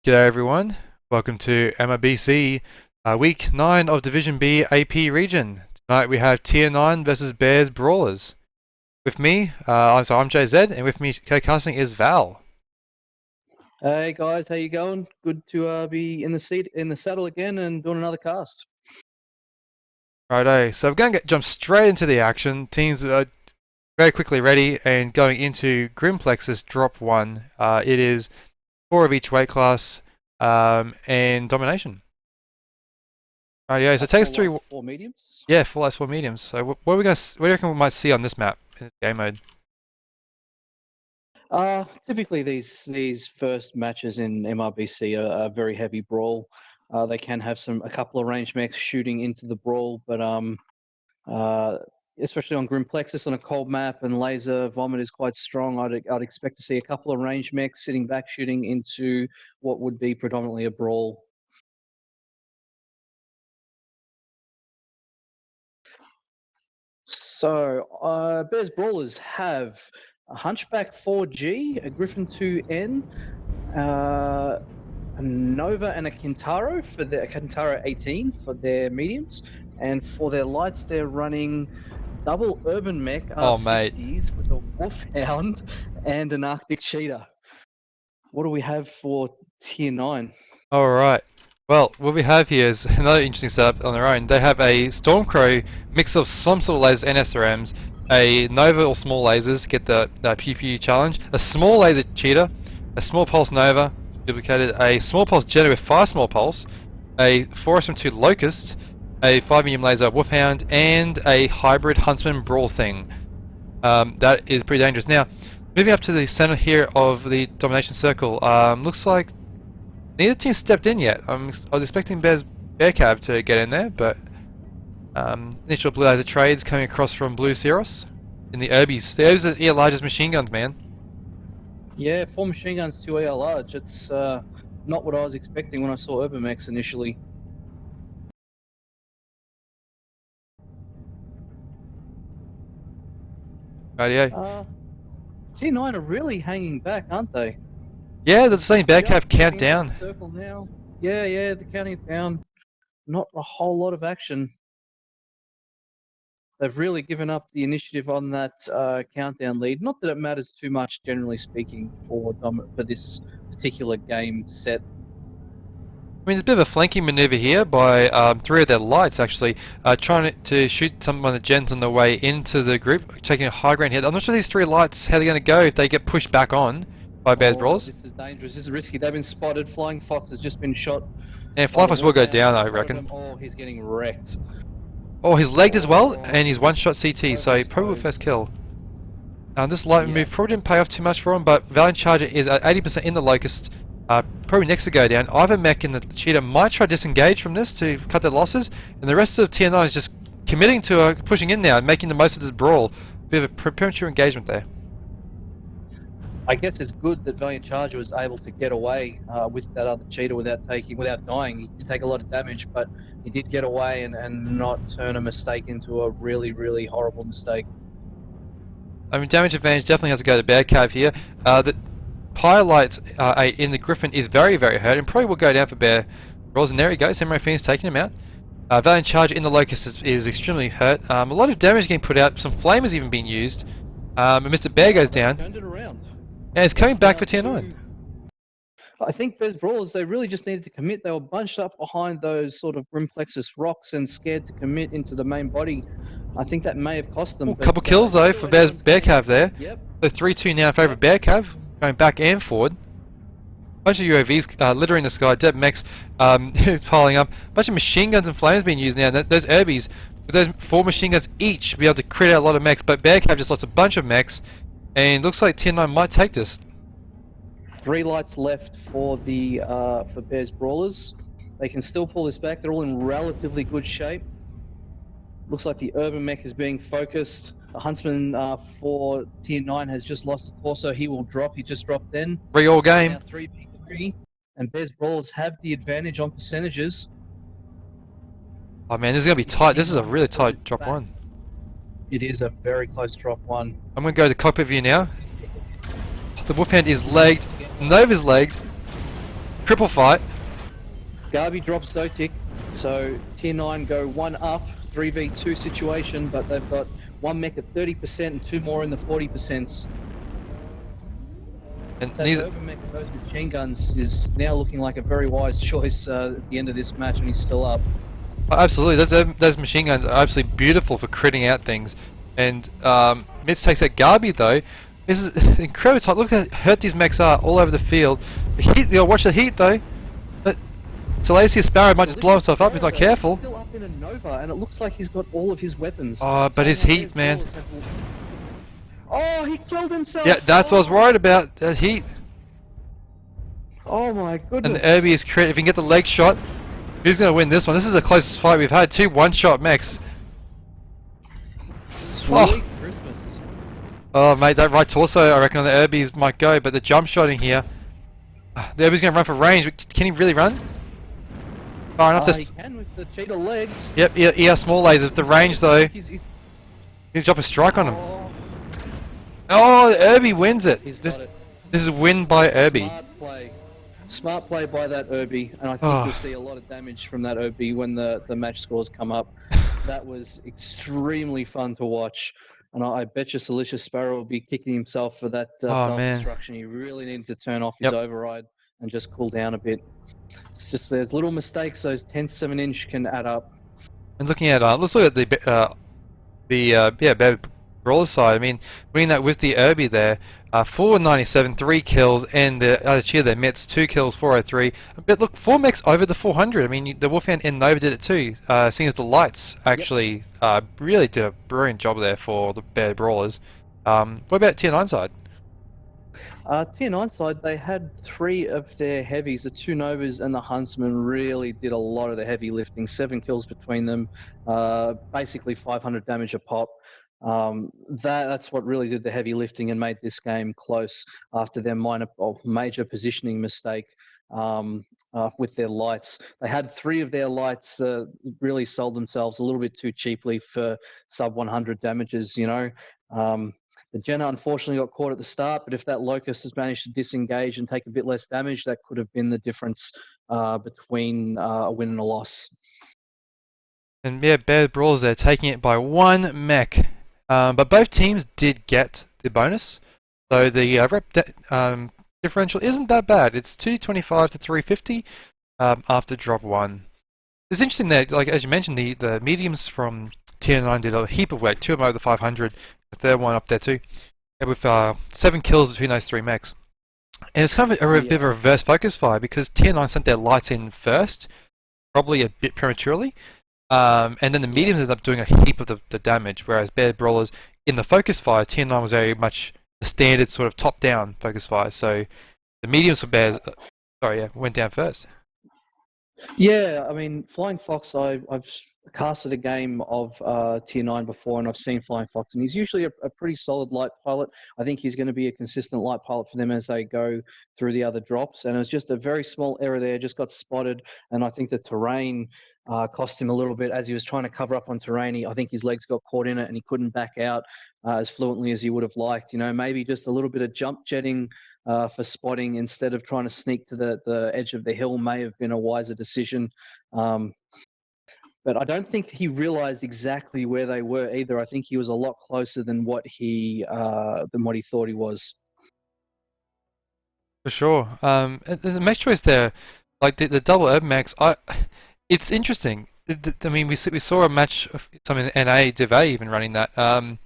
G'day everyone, welcome to MRBC, Week 9 of Division B AP Region. Tonight we have Tier 9 versus Bears Brawlers. With me, I'm JZ, and with me co-casting is Val. Hey guys, how you going? Good to be in the saddle again and doing another cast. Righto, so we're going to jump straight into the action. Teams are very quickly ready and going into Grimplex's Drop 1. It is 4 of each weight class and domination. Rightio, so take us through 4 mediums. Yeah, 4 lights, 4 mediums. So what do you reckon we might see on this map in this game mode? Typically these first matches in MRBC are very heavy brawl. They can have a couple of range mechs shooting into the brawl, but especially on Grimplexus on a cold map and laser vomit is quite strong. I'd expect to see a couple of range mechs sitting back shooting into what would be predominantly a brawl. So Bears Brawlers have a Hunchback 4G, a Griffin 2N, a Nova and a Kintaro for their Kintaro 18 for their mediums, and for their lights they're running double Urban Mech R60s with a Wolfhound and an Arctic Cheetah. What do we have for Tier 9? Alright, well, what we have here is another interesting setup on their own. They have a Stormcrow mix of some sort of lasers and SRMs, a Nova or small lasers to get the Pew Pew challenge, a small laser Cheetah, a small pulse Nova, duplicated, a small pulse Jetta with 5 small pulse, a 4SM2 Locust, a 5 medium laser Wolfhound, and a hybrid Huntsman Brawl thing. That is pretty dangerous. Now, moving up to the center here of the domination circle, looks like neither team stepped in yet. I was expecting Bearcab to get in there, but initial blue laser trades coming across from Blue Ceros in the Urbies. The Urbies are the largest machine guns, man. Yeah, 4 machine guns, 2 AR large. It's not what I was expecting when I saw Urban Mechs initially. Rightio. Tier 9 are really hanging back, aren't they? Yeah, they're saying Bearcab count down. Circle now. Yeah, they're counting down. Not a whole lot of action. They've really given up the initiative on that countdown lead. Not that it matters too much, generally speaking, for this particular game set. I mean, there's a bit of a flanking maneuver here by 3 of their lights, actually, trying to shoot some of the gens on the way into the group, taking a high ground here. I'm not sure these 3 lights, how they're going to go if they get pushed back on by Bears Brawlers. This is dangerous, this is risky. They've been spotted. Flying Fox has just been shot. And Flying Fox will go down, I reckon. Oh, he's getting wrecked. Oh, he's legged as well, and he's one-shot CT, so he probably will first kill. This light move probably didn't pay off too much for him, but Valiant Charger is at 80% in the Locust. Probably next to go down. Either mech and the Cheetah might try to disengage from this to cut their losses, and the rest of Tier 9 is just committing to pushing in now and making the most of this brawl. Bit of a premature engagement there. I guess it's good that Valiant Charger was able to get away with that other Cheetah without dying. He did take a lot of damage, but he did get away and not turn a mistake into a really, really horrible mistake. I mean, damage advantage definitely has to go to Bearcab here. The Pyrelight 8 in the Griffin is very, very hurt and probably will go down for Bear Brawlers. And there he goes, Samurai Phoenix taking him out. Valiant Charger in the Locust is extremely hurt. A lot of damage getting put out, some flame has even been used. And Mr. Bear goes down. Turned it around. And it's coming back for Tier 9. I think Bears Brawlers, they really just needed to commit. They were bunched up behind those sort of Grimplexus rocks and scared to commit into the main body. I think that may have cost them. A couple kills though for Bearcab there. Yep. So 3-2 now in favour of Bearcab, going back and forward. Bunch of UAVs littering the sky, dead mechs piling up. Bunch of machine guns and flames being used now. Those Urbies, with those 4 machine guns each, will be able to crit out a lot of mechs, but Bearcab just lost a bunch of mechs. And looks like Tier 9 might take this. 3 lights left for the for Bears Brawlers. They can still pull this back. They're all in relatively good shape. Looks like the Urban Mech is being focused. The Huntsman for Tier 9 has just lost the torso. He will drop. He just dropped then. 3-all game. 3v3. And Bears Brawlers have the advantage on percentages. Oh man, this is going to be tight. This is a really tight drop 1. It is a very close drop 1. I'm going to go to cockpit view now. The Wolfhound is legged. Nova's legged. Triple fight. Garby drops Zotic, so tier 9 go 1 up, 3v2 situation, but they've got one mech at 30% and two more in the 40%. And That these, Urban mech with those machine guns is now looking like a very wise choice at the end of this match, and he's still up. absolutely, those machine guns are absolutely beautiful for critting out things. And Mitz takes out Garby though. This is incredible tight. Look how hurt these mechs are all over the field. The heat, watch the heat though. But Talacia Sparrow might just blow himself up if he's not careful. He's still up in a Nova, and it looks like he's got all of his weapons. Oh, but his heat, man. Oh, he killed himself! Yeah, that's what I was worried about. That heat. Oh my goodness. And the Irby is crit. If he can get the leg shot, who's going to win this one? This is the closest fight we've had. Two one-shot mechs. Sweet Christmas. Oh, mate, that right torso, I reckon, on the Irbies might go, but the jump shotting here. The Irby's going to run for range, but can he really run? Far enough to... He can with the cheetah legs. Yep, ER small lasers. The range, though. He's Drop a strike on him. Oh, the Irby wins it. He's This got it. is a win by Irby. Smart play by that Irby, and I think Oh. we'll see a lot of damage from that Irby when the match scores come up. That was extremely fun to watch, and I bet you Salacious Sparrow will be kicking himself for that Oh, man. self-destruction. He really needed to turn off his Yep. override and just cool down a bit. It's just there's little mistakes those 10-7-inch can add up. And looking at, let's look at the Bear Brawler side. I mean, winning that with the Irby there, 497, 3 kills, and the other cheer there, Mitz, 2 kills, 403. But look, 4 mechs over the 400. I mean, the Wolfhound and Nova did it too, seeing as the Lights actually really did a brilliant job there for the Bear Brawlers. What about Tier 9 side? Tier 9 side, they had 3 of their heavies. The 2 Novas and the Huntsman really did a lot of the heavy lifting. 7 kills between them, basically 500 damage a pop. That's what really did the heavy lifting and made this game close after their major positioning mistake with their lights. They had 3 of their lights really sold themselves a little bit too cheaply for sub 100 damages, you know. The Jenna unfortunately got caught at the start, but if that Locust has managed to disengage and take a bit less damage, that could have been the difference between a win and a loss. And yeah, Bear Brawlers there taking it by 1 mech. But both teams did get the bonus, so the differential isn't that bad. It's 225 to 350 after drop 1. It's interesting that, like as you mentioned, the mediums from Tier 9 did a heap of work. 2 of them over the 500, the third one up there too, and with 7 kills between those 3 mechs. And it was kind of a bit of a reverse focus fire because Tier 9 sent their lights in first, probably a bit prematurely. And then the mediums ended up doing a heap of the damage, whereas Bear Brawlers in the focus fire, Tier 9 was very much the standard sort of top-down focus fire. So the mediums for Bears, went down first. Yeah, I mean, Flying Fox, I've casted a game of Tier 9 before, and I've seen Flying Fox, and he's usually a pretty solid light pilot. I think he's going to be a consistent light pilot for them as they go through the other drops, and it was just a very small error there, just got spotted, and I think the terrain cost him a little bit as he was trying to cover up on terrain. I think his legs got caught in it, and he couldn't back out as fluently as he would have liked. You know, maybe just a little bit of jump jetting for spotting instead of trying to sneak to the edge of the hill may have been a wiser decision. But I don't think he realized exactly where they were either. I think he was a lot closer than what he thought he was. For sure. And the mech choice there, like the double urban mechs, it's interesting. I mean, we saw a match of some in NA Div A even running that. And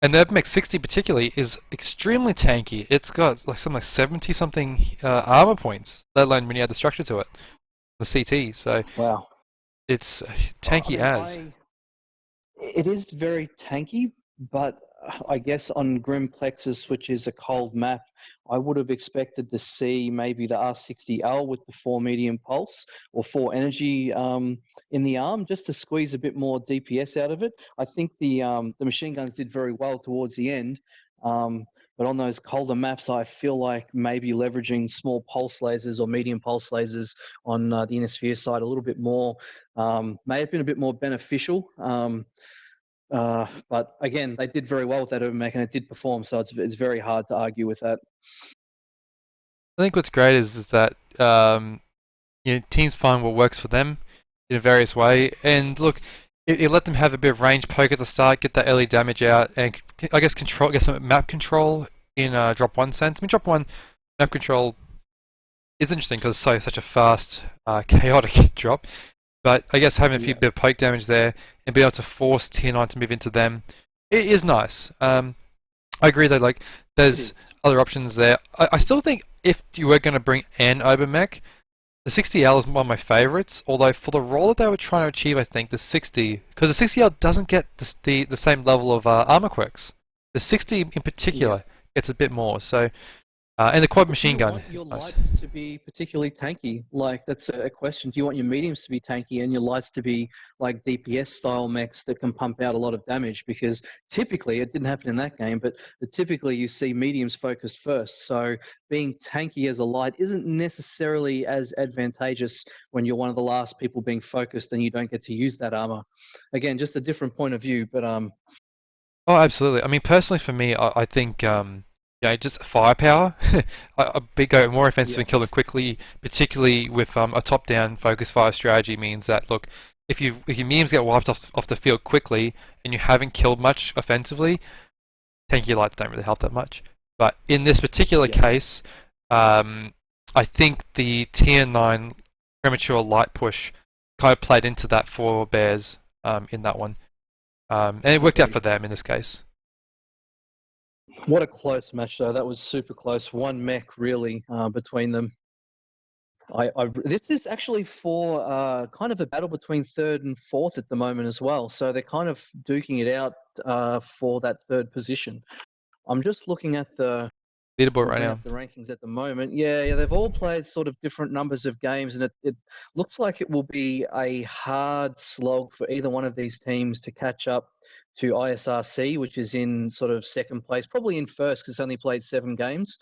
the urban mech 60 particularly is extremely tanky. It's got like something like 70 something armor points, let alone when you add the structure to it, the CT. So wow. It's tanky It is very tanky, but I guess on Grim Plexus, which is a cold map, I would have expected to see maybe the R60L with the 4 medium pulse or 4 energy in the arm, just to squeeze a bit more DPS out of it. I think the machine guns did very well towards the end. But on those colder maps, I feel like maybe leveraging small pulse lasers or medium pulse lasers on the inner sphere side a little bit more may have been a bit more beneficial. But again, they did very well with that urban mech, and it did perform, so it's very hard to argue with that. I think what's great is that teams find what works for them in a various way. And look, it let them have a bit of range poke at the start, get that early damage out, and I guess get some map control in drop one sense. I mean, drop one map control is interesting because it's such a fast, chaotic drop. But I guess having a few Yeah, bit of poke damage there and being able to force Tier 9 to move into them, it is nice. I agree though, like, it there's is. other options there. I still think if you were going to bring an Obermech, the 60L is one of my favourites, although for the role that they were trying to achieve, I think the 60, because the 60L doesn't get the same level of armor quirks. The 60 in Yeah. particular gets a bit more, so, and the quad Well, do machine you gun want is your nice. lights to be particularly tanky? Like, that's a question. Do you want your mediums to be tanky and your lights to be like DPS style mechs that can pump out a lot of damage? Because typically, it didn't happen in that game, but typically you see mediums focused first. So being tanky as a light isn't necessarily as advantageous when you're one of the last people being focused and you don't get to use that armor. Again, just a different point of view, but Oh, absolutely. I mean, personally for me, I think, just firepower. A big go more offensive yeah, and kill them quickly, particularly with a top-down focus fire strategy means that, look, if your memes get wiped off the field quickly and you haven't killed much offensively, tanky lights don't really help that much. But in this particular yeah, case, um, I think the tier 9 premature light push kind of played into that for Bears in that one. And it worked out agreed. for them in this case. What a close match, though. That was super close. One mech, really, between them. This is actually for kind of a battle between third and fourth at the moment as well. So they're kind of duking it out for that third position. I'm just looking at the Leaderboard I'm right bringing now. up the rankings at the moment. Yeah, they've all played sort of different numbers of games, and it looks like it will be a hard slog for either one of these teams to catch up to ISRC, which is in sort of second place, probably in first because it's only played 7 games.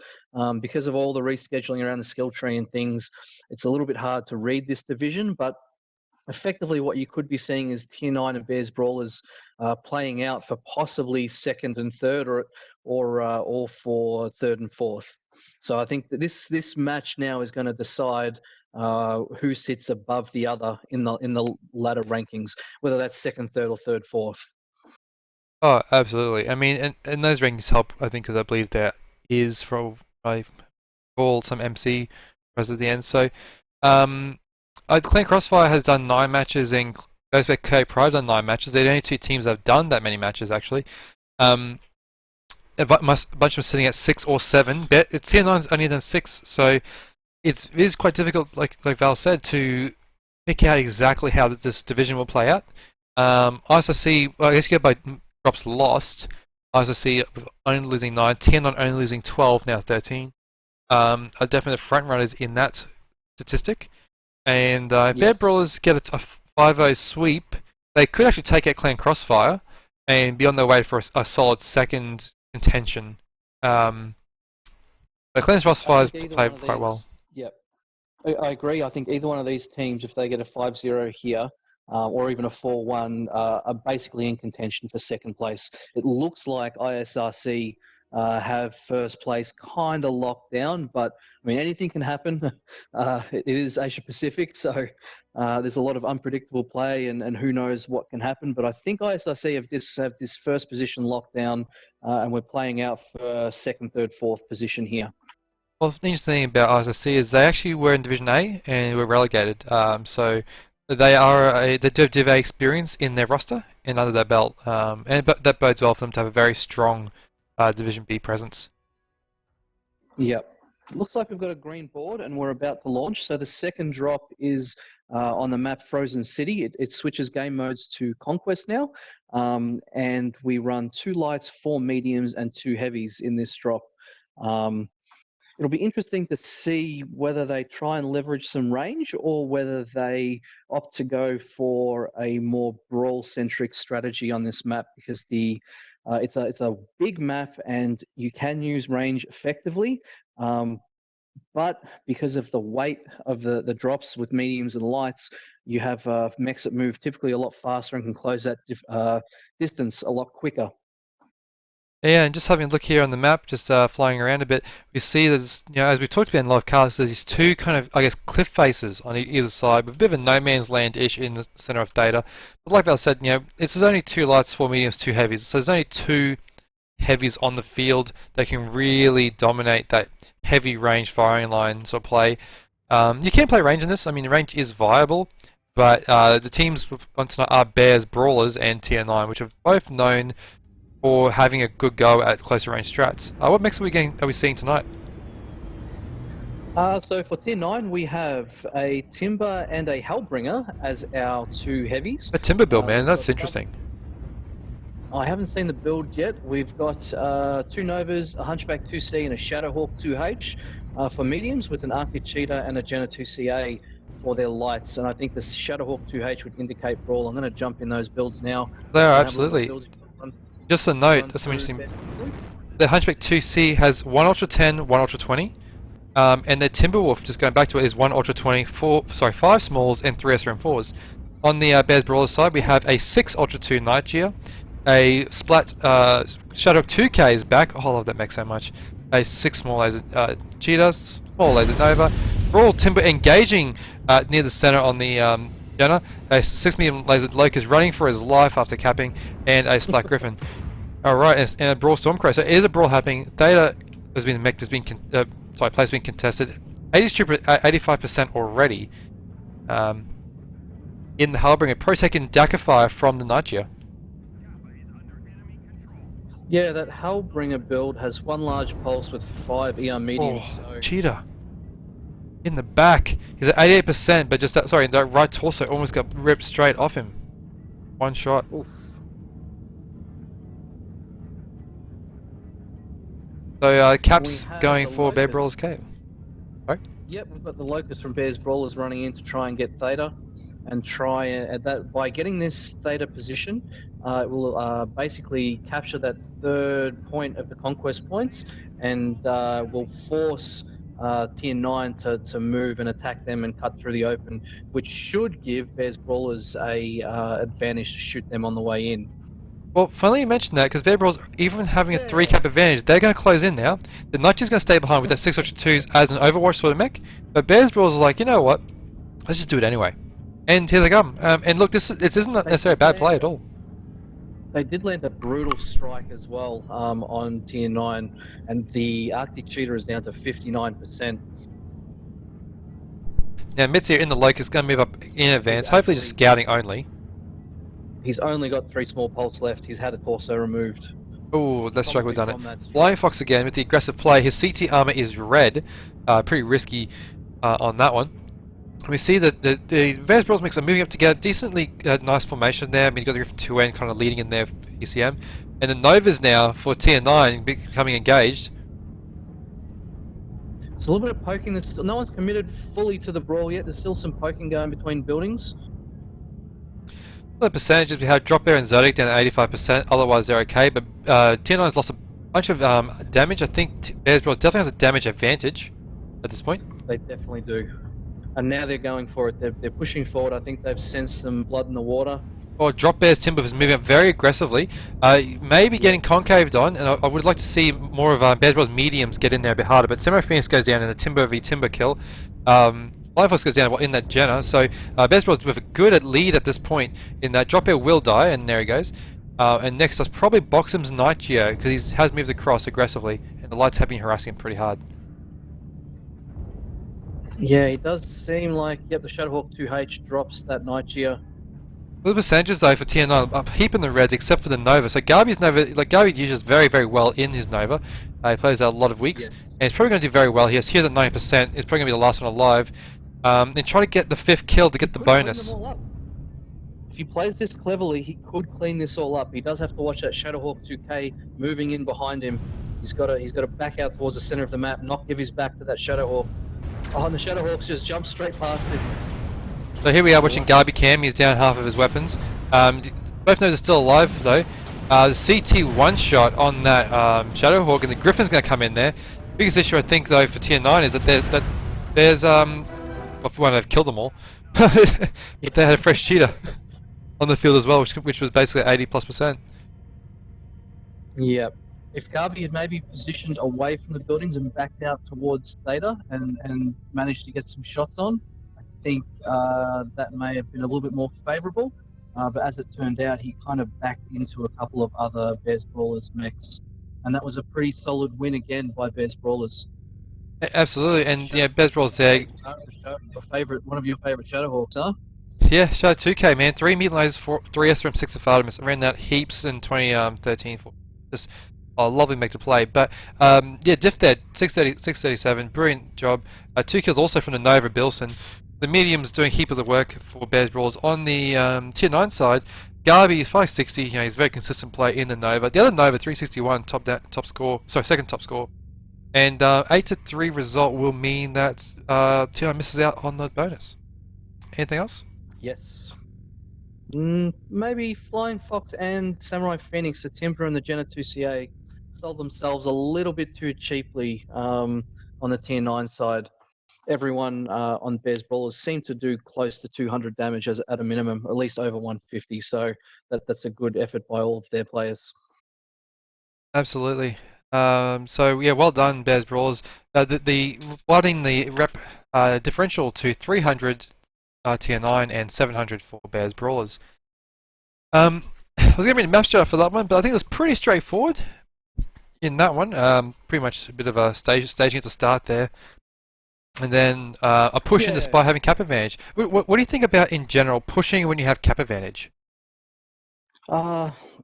Because of all the rescheduling around the skill tree and things, it's a little bit hard to read this division, but effectively what you could be seeing is Tier 9 and Bears Brawlers playing out for possibly second and third or for third and fourth. So I think that this match now is going to decide who sits above the other in the ladder rankings, whether that's second, third, or third, fourth. Oh, absolutely. I mean, and those rankings help, I think, because I believe there is for I call some MC present at the end. So, um, Clan Crossfire has done 9 matches, and Ghostback K Pride done 9 matches. They're the only two teams that have done that many matches, actually. Um, a bunch of them sitting at 6 or 7. It's Tier 9's only done 6, so it is quite difficult, like Val said, to pick out exactly how this division will play out. ISRC, well, I guess you go by drops lost. ISRC only losing 9, 10 on only losing 12, now 13. Are definite front runners in that statistic. And Bear Yes. Brawlers get a 5-0 sweep. They could actually take out Clan Crossfire and be on their way for a solid second contention. Um, but Clan I Crossfire's think either one played of quite well. these, yep, I agree. I think either one of these teams, if they get a 5-0 here, or even a 4-1, are basically in contention for second place. It looks like ISRC have first place kind of locked down, but I mean, anything can happen. It is Asia Pacific, so there's a lot of unpredictable play, and who knows what can happen. But I think ISRC have this first position locked down, and we're playing out for second, third, fourth position here. Well, the interesting thing about ISRC is they actually were in Division A and were relegated. So they do have Div A experience in their roster and under their belt, but that bodes well for them to have a very strong Division B presence. Yep. Looks like we've got a green board and we're about to launch. So the second drop is on the map Frozen City. It switches game modes to Conquest now. And we run 2 lights, 4 mediums, and 2 heavies in this drop. Um, It'll be interesting to see whether they try and leverage some range or whether they opt to go for a more brawl-centric strategy on this map because it's a big map and you can use range effectively. Um, but because of the weight of the drops with mediums and lights, you have mechs that move typically a lot faster and can close that distance a lot quicker. Yeah, and just having a look here on the map, just flying around a bit, we see there's, as we talked about in live cast, there's these two kind of, I guess, cliff faces on either side, with a bit of a no man's land-ish in the center of data. But like I said, it's only 2 lights, 4 mediums, 2 heavies, so there's only 2 heavies on the field that can really dominate that heavy range firing line sort of play. You can play range in this. I mean, range is viable, but the teams on tonight are Bears, Brawlers, and Tier 9, which are both known for having a good go at closer range strats. What mix are we seeing tonight? So for Tier 9, we have a Timber and a Hellbringer as our 2 heavies. A Timber build, man. That's interesting. I haven't seen the build yet. We've got 2 Novas, a Hunchback 2C, and a Shadowhawk 2H for mediums, with an Arctic Cheetah and a Jenna 2CA for their lights. And I think the Shadowhawk 2H would indicate Brawl. I'm going to jump in those builds now. They are, absolutely. Just a note, that's some interesting. The Hunchback 2C has 1 Ultra 10, 1 Ultra 20. And the Timberwolf, just going back to it, is 1 Ultra 20, 5 smalls, and 3 SRM4s. On the Bears Brawler side, we have a 6 Ultra 2 Nightgear, a Splat Shadow 2K is back. Oh, I love that mech so much. A 6 small laser Cheetah, small laser Nova. Brawl Timber engaging near the center on the Jenna. A 6 medium laser Locust running for his life after capping, and a Splat Griffin. Alright, and a Brawl Stormcrow. So it is a brawl happening. Theta has been mech, place being contested. 85% already. In the Hellbringer, pro-taking Dakafire from the Nightgear. Yeah, that Hellbringer build has 1 large pulse with 5 ER mediums. So Cheetah. In the back. He's at 88%, but just that right torso almost got ripped straight off him. 1 shot. Oof. So Cap's going for Bear Brawler's Cave. Right? Yep, we've got the Locust from Bears Brawlers running in to try and get Theta, and try and that by getting this Theta position, it will basically capture that 3rd point of the conquest points, and will force Tier 9 to move and attack them and cut through the open, which should give Bears Brawlers a advantage to shoot them on the way in. Well, funny you mentioned that, because Bear Brawlers, even having a 3 cap advantage, they're going to close in now. The Nightgear's going to stay behind with that 6 Ultra 2s as an Overwatch sort of mech, but Bears Brawlers are like, you know what, let's just do it anyway. And here they come. And look, this isn't necessarily a bad play at all. They did land a brutal strike as well on Tier 9, and the Arctic Cheetah is down to 59%. Now, Mitsuya in the Locust is going to move up in advance, hopefully just scouting only. He's only got 3 small pulse left. He's had a torso removed. Oh, that strike would have done it. Flying Fox again with the aggressive play. His CT armor is red. Pretty risky on that one. We see that the Bears Brawls mix are moving up together. Decently nice formation there. I mean, you've got the Griffin 2N kind of leading in there for ECM. And the Novas now for Tier 9 becoming engaged. It's a little bit of poking. No one's committed fully to the brawl yet. There's still some poking going between buildings. The percentages, we have Drop Bear and Zodiac down at 85%, otherwise they're okay, but Tier 9's lost a bunch of damage. I think Bears Brawls definitely has a damage advantage at this point. They definitely do. And now they're going for it. They're pushing forward. I think they've sensed some blood in the water. Well, Drop Bear's Timber is moving up very aggressively, maybe getting concaved on, and I would like to see more of Bears Brawls mediums get in there a bit harder, but Samurai Phoenix goes down in a Timber v Timber kill. Flying Fox goes down in that Jenna, so Bears Brawls with a good lead at this point in that. Drop Bear will die, and there he goes. And next us probably Boxham's Nightgear, because he has moved across aggressively, and the lights have been harassing him pretty hard. Yeah, it does seem like, yep, the Shadowhawk 2H drops that Nightgear. Well, the percentages though for Tier 9 up heap in the reds except for the Nova. So Garby's Nova, Garby uses very, very well in his Nova. He plays out a lot of weeks, and he's probably going to do very well here. So here's at 90%. It's probably going to be the last one alive. And try to get the 5th kill to get the bonus. If he plays this cleverly, he could clean this all up. He does have to watch that Shadowhawk 2K moving in behind him. He's got to back out towards the center of the map, not give his back to that Shadowhawk. Oh, and the Shadowhawks just jump straight past him. So here we are watching Garby Cam. He's down half of his weapons. Both Novas are still alive though. The CT one-shot on that Shadowhawk, and the Griffin's going to come in there. Biggest issue I think though for Tier 9 is that there's well, for one, they've killed them all. But they had a fresh Cheetah on the field as well, which was basically 80+%. Yep. if Garby had maybe positioned away from the buildings and backed out towards Theta and managed to get some shots on, I think that may have been a little bit more favourable. But as it turned out, he kind of backed into a couple of other Bears Brawlers mechs, and that was a pretty solid win again by Bears Brawlers. Absolutely, and yeah, Bezrol's there. Your favorite, one of your favorite Shadowhawks, huh? Yeah, Shadow 2K, man. 3 meat layers, 3 SRM, 6 of Artemis. I ran that heaps in 2013. Just a lovely mech to play. But yeah, Diff Dead, 637, brilliant job. 2 kills also from the Nova Bilson. The medium's doing a heap of the work for Bears Brawls. On the tier 9 side, Garby is 560. You know, he's a very consistent play in the Nova. The other Nova, 361, top score. Sorry, second top score. And 8 to 3 result will mean that tier 9 misses out on the bonus. Anything else? Yes. Maybe Flying Fox and Samurai Phoenix, the Temper and the Jenna 2CA, sold themselves a little bit too cheaply on the tier 9 side. Everyone on Bears Brawlers seemed to do close to 200 damage as, at a minimum, at least over 150. So that's a good effort by all of their players. Absolutely. So yeah, well done, Bears Brawlers. The widening the rep differential to 300 tier 9 and 700 for Bears Brawlers. I was going to be a map strat for that one, but I think it was pretty straightforward in that one. Pretty much a bit of a staging at the start there. And then a push in despite having cap advantage. What do you think about in general pushing when you have cap advantage?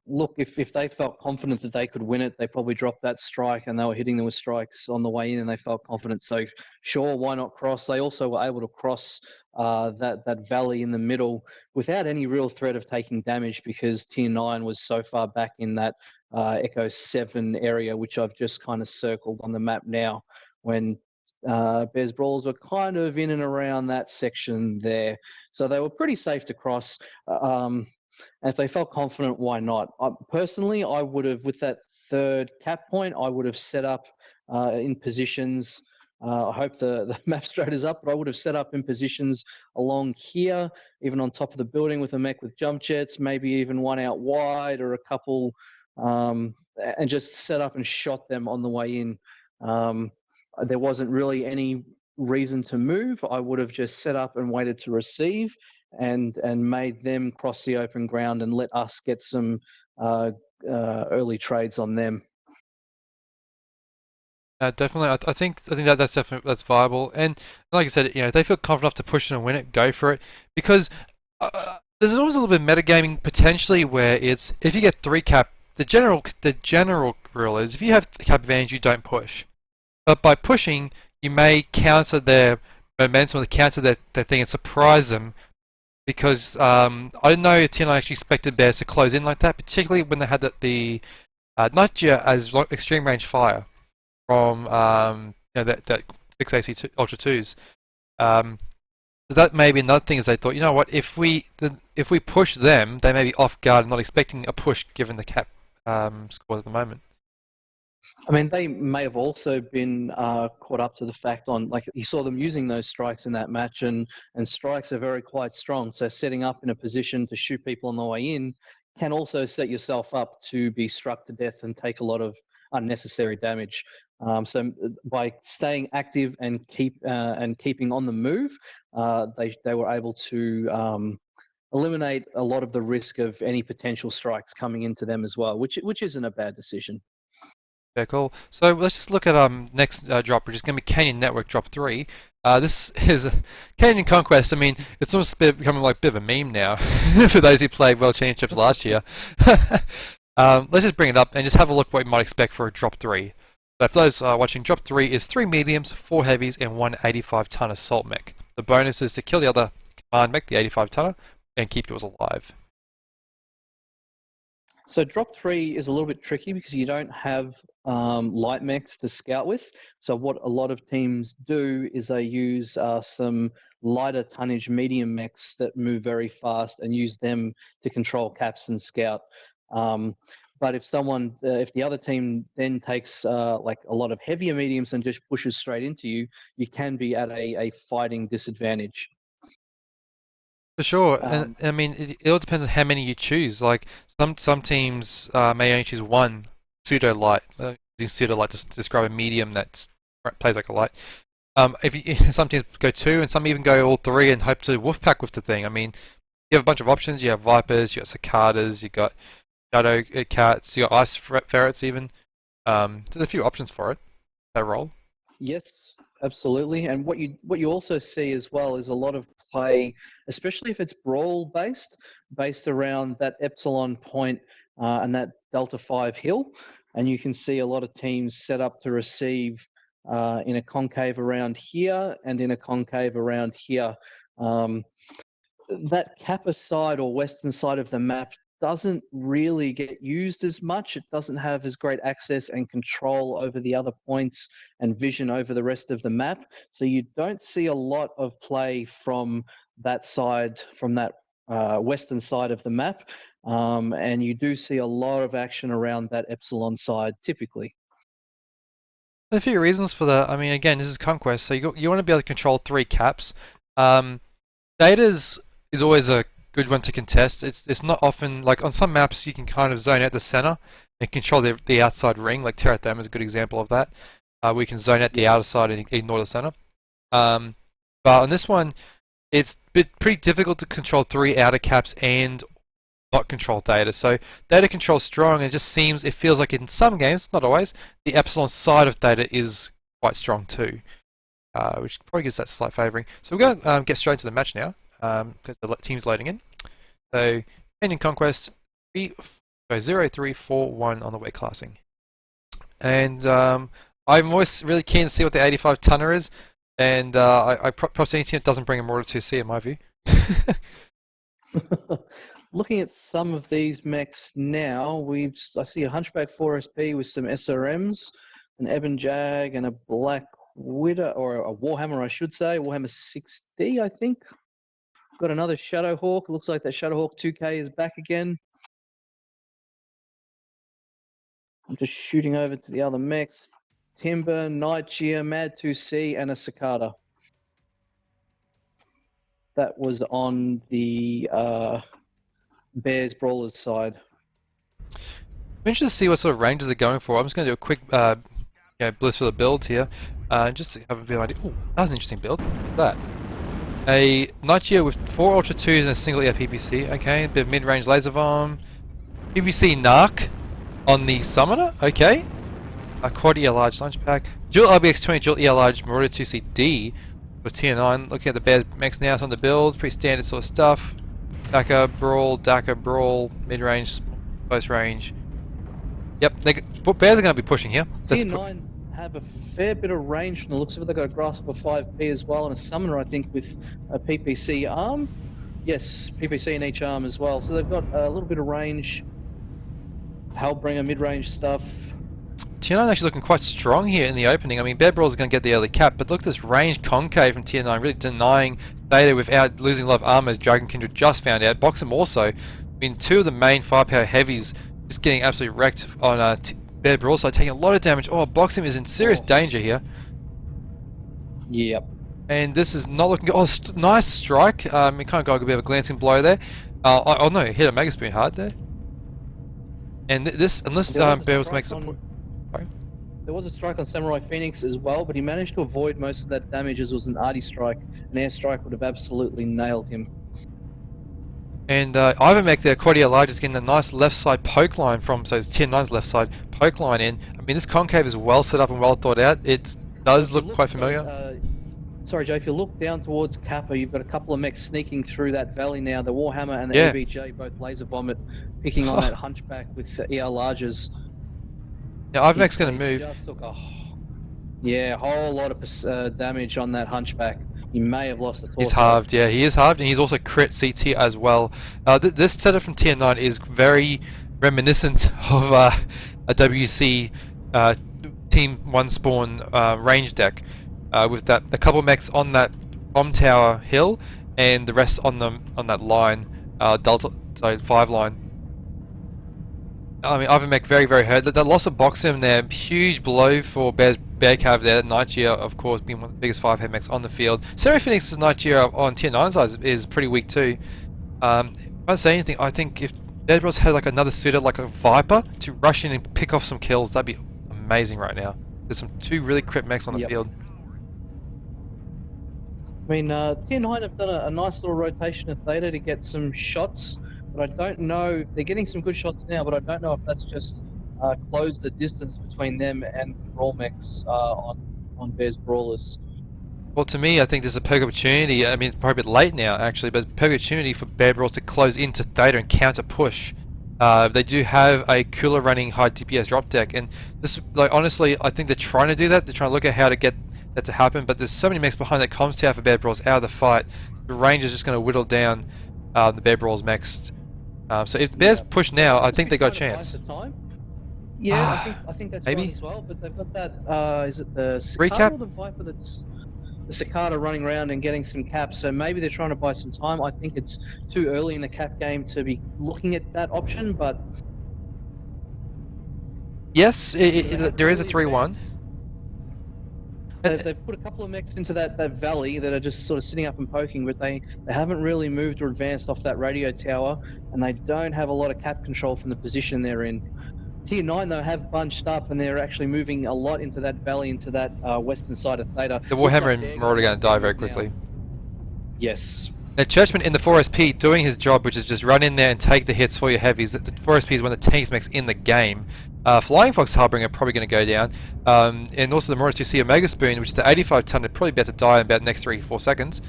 Look, if they felt confident that they could win it, they probably dropped that strike and they were hitting them with strikes on the way in and they felt confident. So sure, why not cross? They also were able to cross that valley in the middle without any real threat of taking damage because Tier 9 was so far back in that Echo 7 area, which I've just kind of circled on the map now, when Bears Brawlers were kind of in and around that section there. So they were pretty safe to cross. And if they felt confident, why not? Personally, I would have, with that third cap point, I would have set up in positions. I hope the map strat is up, but I would have set up in positions along here, even on top of the building with a mech with jump jets, maybe even one out wide or a couple, and just set up and shot them on the way in. There wasn't really any reason to move. I would have just set up and waited to receive and made them cross the open ground and let us get some early trades on them. Definitely, I think that's definitely that's viable. And like I said, you know, if they feel confident enough to push it and win it, go for it. Because there's always a little bit of metagaming potentially where it's if you get 3 cap, the general rule is if you have cap advantage, you don't push. But by pushing, you may counter their momentum or counter their thing and surprise them. Because I don't know if Tina actually expected Bears to close in like that, particularly when they had the Nightjar as extreme range fire from you know, that 6AC Ultra 2s. So that may be another thing is they thought, you know what, if we push them, they may be off guard and not expecting a push given the cap scores at the moment. I mean, they may have also been caught up to the fact on, like, you saw them using those strikes in that match, and strikes are very quite strong. So setting up in a position to shoot people on the way in can also set yourself up to be struck to death and take a lot of unnecessary damage. So by staying active and keeping on the move, they were able to eliminate a lot of the risk of any potential strikes coming into them as well, which isn't a bad decision. Yeah, cool. So let's just look at next drop, which is going to be Canyon Network Drop 3. This is Canyon Conquest. I mean, it's almost becoming like a bit of a meme now for those who played World Championships last year. Let's just bring it up and just have a look what you might expect for a Drop 3. So for those watching, Drop 3 is 3 mediums, 4 heavies, and 1 85-ton assault mech. The bonus is to kill the other command mech, the 85-tonner, and keep yours alive. So drop 3 is a little bit tricky because you don't have light mechs to scout with. So what a lot of teams do is they use some lighter tonnage medium mechs that move very fast and use them to control caps and scout. But if if the other team then takes like a lot of heavier mediums and just pushes straight into you, you can be at a fighting disadvantage. For sure, and I mean, it all depends on how many you choose. Like some teams may only choose one pseudo light. Using pseudo light to describe a medium that plays like a light. If you, some teams go 2, and some even go all 3 and hope to wolfpack with the thing. I mean, you have a bunch of options. You have vipers, you got cicadas, you got shadow cats, you got ice ferrets even. There's a few options for it. That role. Yes, absolutely. And what you also see as well is a lot of play, especially if it's brawl based around that epsilon point and that delta 5 hill. And you can see a lot of teams set up to receive in a concave around here and in a concave around here. That Kappa side or western side of the map doesn't really get used as much. It doesn't have as great access and control over the other points and vision over the rest of the map. So you don't see a lot of play from that side, from that western side of the map. And you do see a lot of action around that epsilon side typically. There's a few reasons for that. I mean, again, this is Conquest, so you want to be able to control 3 caps. Data's is always a good one to contest. It's not often, like on some maps you can kind of zone out the center and control the outside ring, like Terra Them is a good example of that. We can zone out the outer side and ignore the center. But on this one, it's pretty difficult to control 3 outer caps and not control data. So data control's strong, and it feels like in some games, not always, the epsilon side of data is quite strong too. Which probably gives that slight favouring. So we're going to get straight into the match now, because the team's loading in. So, ending Conquest 0-3-4-1 on the weight classing. And I'm always really keen to see what the 85 tonner is, and I props any team that doesn't bring a Mortar 2C in my view. Looking at some of these mechs now, I see a Hunchback 4SP with some SRMs, an Ebon Jag, and a Black Widow, or a Warhammer, I should say, Warhammer 6D, I think. Got another Shadowhawk. Looks like that Shadowhawk 2K is back again. I'm just shooting over to the other mechs. Timber, Nightgear, Mad 2C, and a Cicada. That was on the Bears Brawlers side. I'm interested to see what sort of ranges they're going for. I'm just going to do a quick bliss for the builds here. Just to have a bit of idea. Oh, that was an interesting build. What's that? A Nightgear with 4 Ultra 2s and a single ER PPC. Okay, a bit of mid-range laser bomb. PPC Narc on the Summoner. Okay. A quad ER large launch pack. Dual RBX20, dual ER large Marauder 2CD for tier 9. Looking at the Bears mechs now, it's on the builds. Pretty standard sort of stuff. Daka Brawl, mid-range, close range. Yep, Bears are going to be pushing here. Tier 9 have a fair bit of range from the looks of it. They've got a Grasp of 5P as well, and a Summoner, I think, with a PPC arm. Yes, PPC in each arm as well. So they've got a little bit of range. Hellbringer mid-range stuff. Tier 9 actually looking quite strong here in the opening. I mean, Bear Brawl's going to get the early cap, but look at this range concave from Tier 9, really denying Beta without losing a lot of armor, as Dragon Kindred just found out. Boxem also. I mean, 2 of the main firepower heavies just getting absolutely wrecked on Bear Brawl side, taking a lot of damage. Oh, Boxem is in serious danger here. Yep. And this is not looking good. Oh, nice strike. It kind of got a bit of a glancing blow there. Oh no, hit a Mega Spoon hard there. And this, unless Bear was making some... There was a strike on Samurai Phoenix as well, but he managed to avoid most of that damage as it was an arty strike. An air strike would have absolutely nailed him. And Ivanmech there, Quadia Large, is getting a nice left side poke line from, so it's Tier 9's left side poke line in. I mean, this concave is well set up and well thought out. It does look quite familiar. Sorry, Joe, if you look down towards Kappa, you've got a couple of mechs sneaking through that valley now. The Warhammer and the EBJ, both laser vomit, picking on that Hunchback with ER larges. Yeah, Ivanmech's going to move. Just took a whole lot of damage on that Hunchback. He may have lost the torso. He's halved, yeah, he is halved, and he's also crit CT as well. This setup from Tier 9 is very reminiscent of a WC Team 1 spawn range deck, with a couple mechs on that bomb tower hill, and the rest on that line, Delta, sorry, 5 line. I mean, Ivanmech very, very hurt. The loss of Boxem there, huge blow for Bear Cav there. Nightgear, of course, being one of the biggest 5-head mechs on the field. Sarah Phoenix's Nightgear on Tier 9 side is pretty weak too. If I say anything, I think if Bear Bros had like another suitor, like a Viper, to rush in and pick off some kills. That'd be amazing right now. There's two really crit mechs on the Yep. field. I mean, Tier 9 have done a nice little rotation of Theta to get some shots, but I don't know. They're getting some good shots now, but I don't know if that's just closed the distance between them and Brawl mechs on Bears Brawlers. Well, to me, I think there's a perfect opportunity. I mean, it's probably a bit late now, actually, but it's a perfect opportunity for Bear Brawls to close into Theta and counter push. They do have a cooler running high DPS drop deck, and this, like, honestly, I think they're trying to do that. They're trying to look at how to get that to happen, but there's so many mechs behind that comms tower for Bear Brawls out of the fight. The range is just going to whittle down the Bear Brawls mechs. So if the Bears push now, I think they got a chance. Yeah, I think that's maybe right as well. But they've got that. Is it the Cicada or the Viper that's the Cicada running around and getting some caps? So maybe they're trying to buy some time. I think it's too early in the cap game to be looking at that option. But yes, there is a 3-1. They've put a couple of mechs into that valley that are just sort of sitting up and poking, but they haven't really moved or advanced off that radio tower, and they don't have a lot of cap control from the position they're in. Tier 9, though, have bunched up, and they're actually moving a lot into that valley, into that western side of Theta. The Warhammer and Marauder are going to die very quickly. Yes. Now, Churchman in the 4SP doing his job, which is just run in there and take the hits for your heavies. The 4SP is one of the tankiest mechs in the game. Flying Fox Harbinger are probably going to go down. And also the Marauder 2C Omega Spoon, which is the 85 ton, would probably be able to die in about the next 3-4 seconds.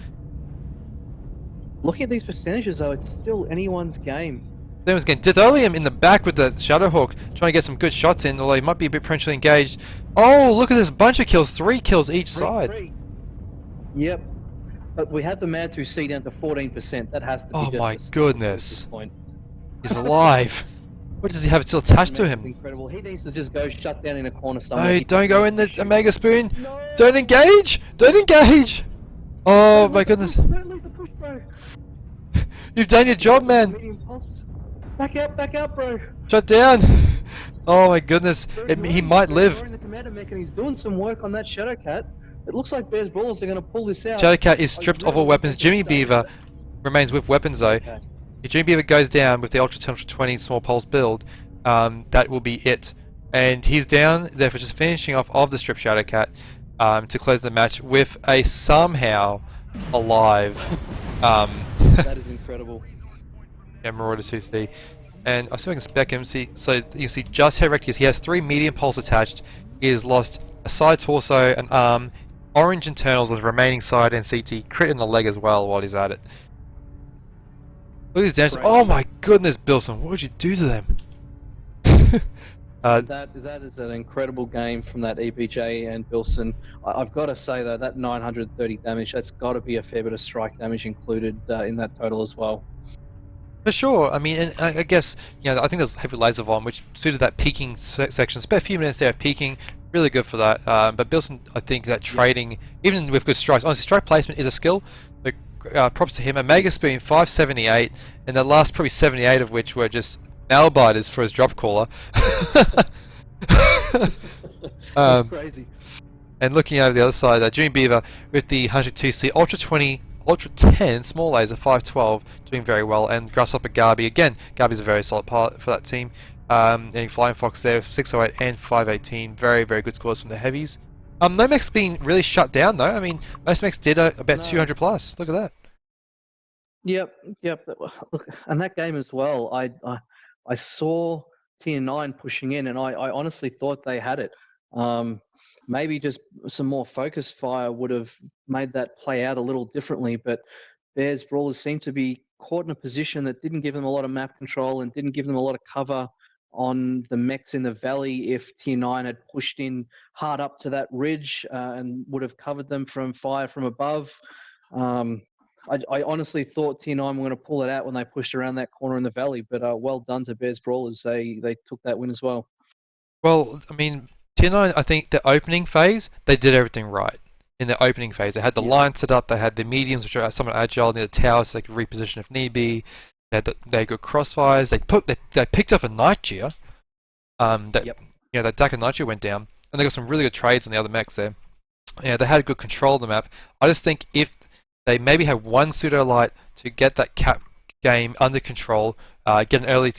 Looking at these percentages, though, it's still anyone's game. Anyone's getting Ditholium in the back with the Shadowhawk, trying to get some good shots in, although he might be a bit potentially engaged. Oh, look at this bunch of kills, 3 kills each side. Yep. But we have the Mad 2C down to 14%. That has to be oh just my a goodness. at this point. He's alive. What does he have still attached to him? It's incredible. He needs to just go shut down in a corner somewhere. No, don't go in the Omega Spoon. No. Don't engage. Don't engage. Oh my goodness. Don't leave the push, bro. You've done your job, man. Back out, bro. Shut down. Oh my goodness. He might live. In the commander mech and he's doing some work on that Shadowcat. It looks like Bears Brawlers are going to pull this out. Shadowcat is stripped of all weapons. Jimmy Beaver remains with weapons though. Okay. If Jimmy Beaver goes down with the Ultra 20 small pulse build, that will be it. And he's down, therefore just finishing off of the strip Shadowcat to close the match with a somehow alive. That is incredible. Yeah, Marauder 2C. And I'll see if I can spec him. So you see just how wrecked he is. He has 3 medium pulse attached. He has lost a side torso, an arm, orange internals on the remaining side, and CT crit in the leg as well while he's at it. Look at his damage. Oh my goodness, Bilson, what would you do to them? That is an incredible game from that EPJ and Bilson. I've got to say though, that 930 damage, that's got to be a fair bit of strike damage included in that total as well. For sure. I mean, and I guess, you know, I think there's heavy laser bomb, which suited that peaking section. Spent a few minutes there peaking, really good for that. But Bilson, I think that trading, even with good strikes, honestly, strike placement is a skill. But props to him. Omega Spoon 578, and the last probably 78 of which were just nail-biters for his drop caller. That's crazy. And looking over the other side, Jimmy Beaver with the 102C Ultra 20, Ultra 10 small laser 512 doing very well, and Grasshopper Garby again. Garby's a very solid part for that team. And Flying Fox there 608 and 518, very good scores from the heavies. No mech's been really shut down though. I mean, most mechs did about 200 plus. Look at that. Yep. Look, and that game as well. I saw Tier 9 pushing in, and I honestly thought they had it. Maybe just some more focus fire would have made that play out a little differently, but Bears Brawlers seem to be caught in a position that didn't give them a lot of map control and didn't give them a lot of cover on the mechs in the valley. If Tier 9 had pushed in hard up to that ridge and would have covered them from fire from above. I honestly thought Tier 9 were going to pull it out when they pushed around that corner in the valley, but well done to Bears Brawlers. They took that win as well. Well, I mean, Tier 9, I think the opening phase, they did everything right. In the opening phase, they had the line set up, they had the mediums, which are somewhat agile near the tower, so they could reposition if need be. They had good crossfires. They picked up a Nightgear. That Daka Nightgear went down, and they got some really good trades on the other mechs there. Yeah, they had good control of the map. I just think if they maybe have one pseudo light to get that cap game under control, get an early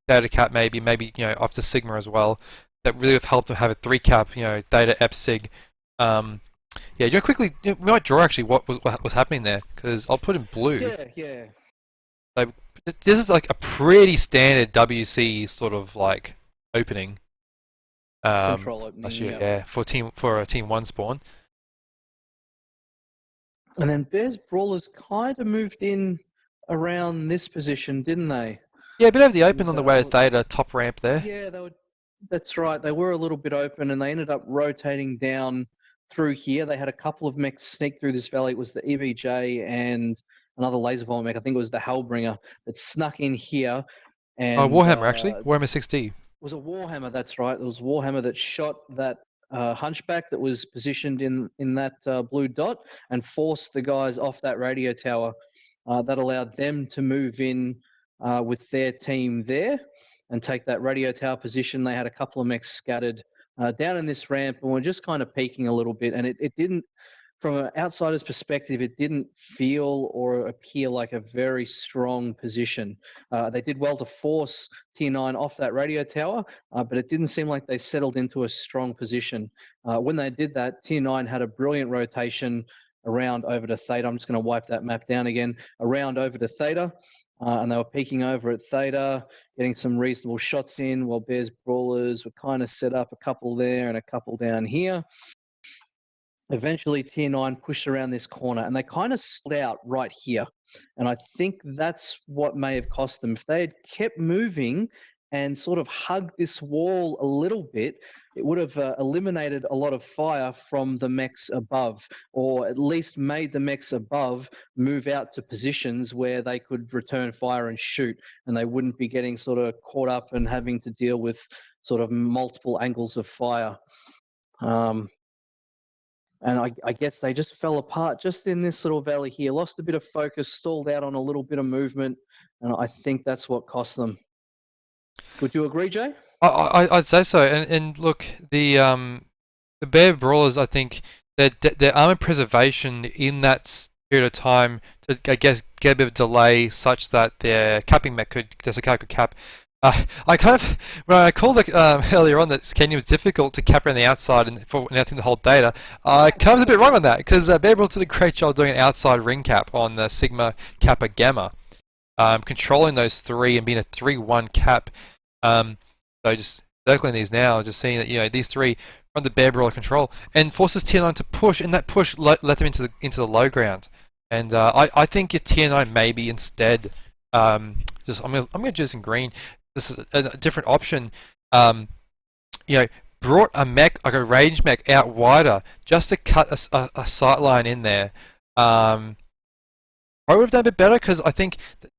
Theta cap maybe after Sigma as well. That really have helped them have a 3 cap, Theta Ep Sig. Yeah, you know, quickly, we might draw actually what was happening there, because I'll put in blue. Yeah, yeah. So this is like a pretty standard WC sort of like opening. Control opening. Last year, Yeah. yeah, for a team 1 spawn. And then Bears Brawlers kind of moved in around this position, didn't they? Yeah, a bit over the open on With, the way to Theta, top ramp there. Yeah, they were. That's right. They were a little bit open, and they ended up rotating down through here. They had a couple of mechs sneak through this valley. It was the EVJ and another laser bomb mech. I think it was the Hellbringer that snuck in here. Oh, And Warhammer actually, Warhammer 6D. was a Warhammer. That's right. It was Warhammer that shot that hunchback that was positioned in that blue dot and forced the guys off that radio tower. That allowed them to move in with their team there and take that radio tower position. They had a couple of mechs scattered down in this ramp, and we're just kind of peeking a little bit. And it didn't, from an outsider's perspective, it didn't feel or appear like a very strong position. They did well to force Tier 9 off that radio tower, but it didn't seem like they settled into a strong position. When they did that, Tier 9 had a brilliant rotation around over to Theta. I'm just going to wipe that map down again. Around over to Theta. And they were peeking over at Theta, getting some reasonable shots in, while Bears Brawlers were kind of set up a couple there and a couple down here. Eventually, Tier 9 pushed around this corner, and they kind of slid out right here. And I think that's what may have cost them. If they had kept moving and sort of hugged this wall a little bit, it would have eliminated a lot of fire from the mechs above, or at least made the mechs above move out to positions where they could return fire and shoot, and they wouldn't be getting sort of caught up and having to deal with sort of multiple angles of fire. And I guess they just fell apart just in this little valley here, lost a bit of focus, stalled out on a little bit of movement, and I think that's what cost them. Would you agree, Jay? I'd say so. And look, the Bear Brawlers, I think their armor preservation in that period of time to, I guess, get a bit of delay such that their capping mech could cap. I kind of, when I called earlier on that Kenya was difficult to cap around the outside and for announcing the whole data, I kind of was a bit wrong on that, because Bear Brawlers did a great job doing an outside ring cap on the Sigma, Kappa, Gamma, controlling those 3 and being a 3-1 cap. So just circling these now, just seeing that these 3 from the Bear Brawler control and forces Tier 9 to push, and that push let them into the low ground. And I think your Tier 9 maybe instead, I'm gonna do this in green. This is a different option. Brought a mech, like a range mech, out wider just to cut a sight line in there. Probably would have done a bit better, because I think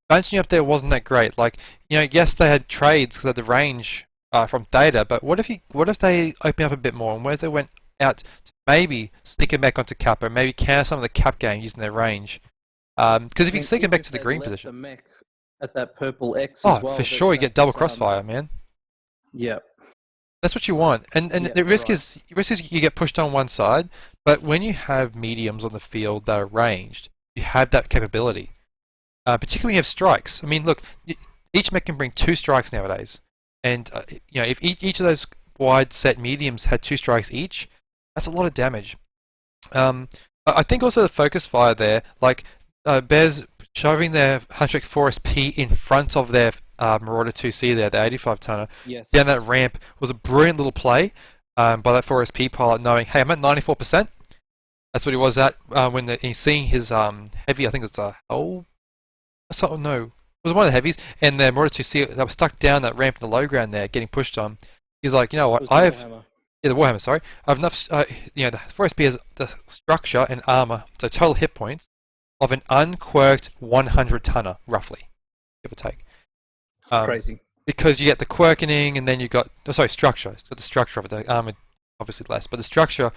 bunching up there wasn't that great. Like, yes, they had trades because they had the range from Theta, but what if they open up a bit more, and where if they went out to maybe sneak a mech onto Kappa, maybe counter some of the cap game using their range? Because if you sneak them back to the green position, mech at that purple X as well, for sure you get double crossfire, man. Yep. That's what you want, and Yeah, the risk right. is you get pushed on one side, but when you have mediums on the field that are ranged, you have that capability. Particularly when you have strikes. I mean, look, each mech can bring 2 strikes nowadays, and if each of those wide set mediums had 2 strikes each, that's a lot of damage. I think also the focus fire there, like Bears shoving their Hunchback 4SP in front of their Marauder 2C there, the 85 tonner, Yes. down that ramp, was a brilliant little play by that 4SP pilot, knowing, hey, I'm at 94%. That's what he was at when he's seeing his heavy, I think it's a no, it was one of the heavies, and the Marauder 2C that was stuck down that ramp in the low ground there, getting pushed on. He's like, you know what, the Warhammer, sorry. I have enough, the 4SP has the structure and armor, so total hit points, of an unquirked 100 tonner, roughly, give or take. Crazy. Because you get the quirkening, and then you got, structure. It's got the structure of it, the armor obviously less, but the structure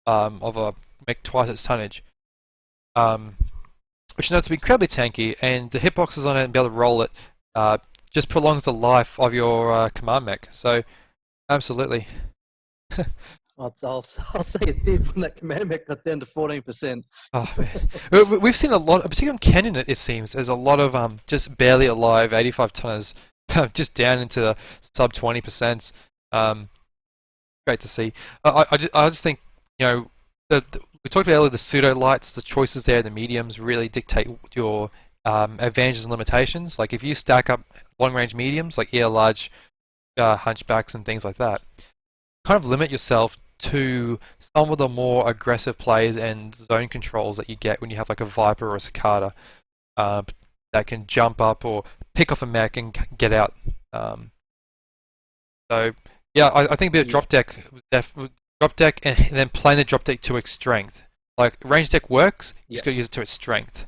of a mech twice its tonnage. Which you know to be incredibly tanky, and the hitboxes on it and be able to roll it just prolongs the life of your command mech. So, absolutely. I'll say it did when that command mech got down to 14%. Oh man, we've seen a lot, particularly on Canyon. It seems there's a lot of just barely alive 85 tonners, just down into the sub 20%. Great to see. I just think we talked about earlier the pseudo lights, the choices there, the mediums really dictate your advantages and limitations. Like if you stack up long range mediums like ear large, hunchbacks and things like that, kind of limit yourself to some of the more aggressive plays and zone controls that you get when you have like a Viper or a Cicada that can jump up or pick off a mech and get out. So yeah, I think a bit of drop deck, and then playing the drop deck to its strength. Like range deck works, you just got to use it to its strength.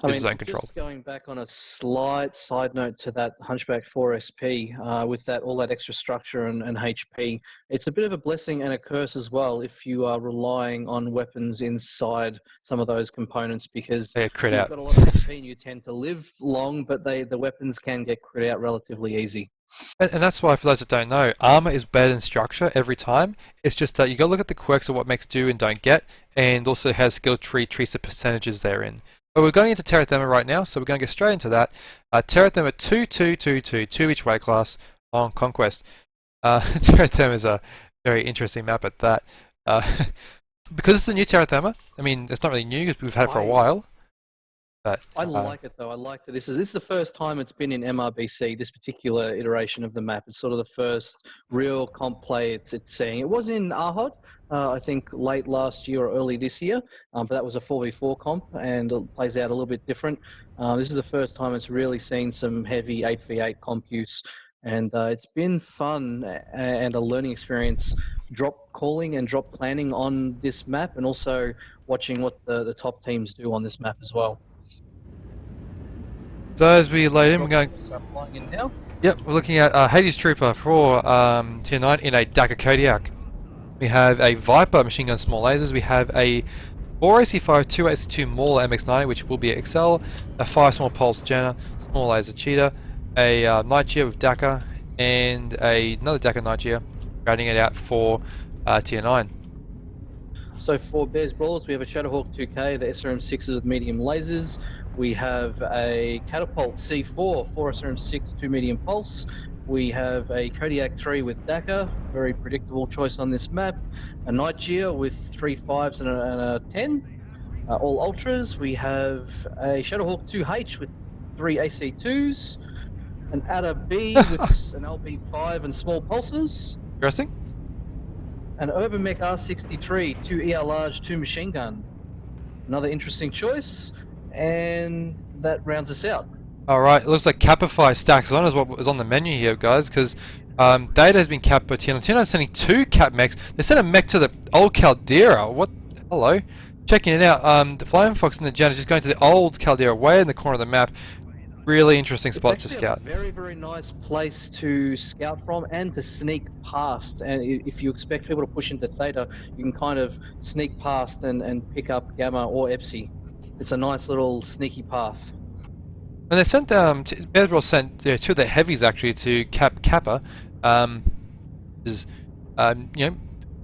I mean, zone control. just going back on a slight side note to that Hunchback 4 SP, with all that extra structure and HP, it's a bit of a blessing and a curse as well if you are relying on weapons inside some of those components, because They get crit you've out. got a lot of HP and you tend to live long, but the weapons can get crit out relatively easy. And that's why, for those that don't know, armor is better than structure every time. It's just that you got to look at the quirks of what mechs do and don't get, and also has skill tree treats the percentages therein. But we're going into Terra Therma right now, so we're going to get straight into that. Terra Therma 2222, 2 each way class on Conquest. Terra Therma is a very interesting map at that. Because it's a new Terra Therma, I mean, it's not really new because we've had it for a while. But, I like it though. I like that this is the first time it's been in MRBC. This particular iteration of the map. It's sort of the first real comp play it's seeing. It was in Ahod, I think late last year or early this year, but that was a 4v4 comp and it plays out a little bit different. This is the first time it's really seen some heavy 8v8 comp use, and it's been fun and a learning experience. Drop calling and drop planning on this map, and also watching what the top teams do on this map as well. So as we load in, we're going. Flying in now. Yep, we're looking at Hades Trooper for Tier 9 in a Dakar Kodiak. We have a Viper machine gun small lasers. We have a 4AC5 2AC2 Maul MX90, which will be XL, a 5 small pulse Jenna, small laser Cheetah, a Nigear with Dakar, and another Dakar Nigear, rounding it out for Tier 9. So for Bears Brawlers, we have a Shadowhawk 2K, the SRM6s with medium lasers. We have a Catapult C4, 4 SRM6, 2 medium pulse. We have a Kodiak 3 with Dakar, very predictable choice on this map. A Nigear with 3 5s and a 10, all ultras. We have a Shadowhawk 2H with 3 AC2s. An Adder B with an LB5 and small pulses. Interesting. An Urban Mech R63, 2 ER large, 2 machine gun. Another interesting choice, and that rounds us out. Alright, it looks like Capify stacks on is what was on the menu here, guys, because Data has been capped by Tino. Tino's sending 2 cap mechs. They sent a mech to the old Caldera. What? Hello? Checking it out. The Flying Fox and the Jen are just going to the old Caldera, way in the corner of the map. Really interesting spot to scout. A very, very nice place to scout from and to sneak past. And if you expect people to push into Theta, you can kind of sneak past and pick up Gamma or Epsi. It's a nice little sneaky path. And they sent Bears sent 2 of the heavies actually to cap Kappa. Is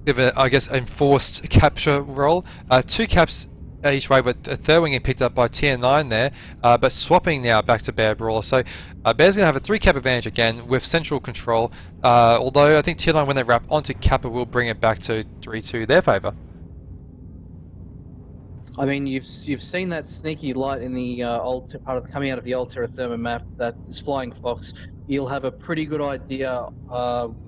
give a, I guess, enforced capture role. 2 caps each way, but a third one getting picked up by Tier 9 there, but swapping now back to Bear Brawler. So Bear's going to have a 3 cap advantage again with central control, although I think Tier 9 when they wrap onto Kappa will bring it back to 3-2 their favour. I mean, you've seen that sneaky light in the old part of coming out of the old Terra Therma map. That is Flying Fox. You'll have a pretty good idea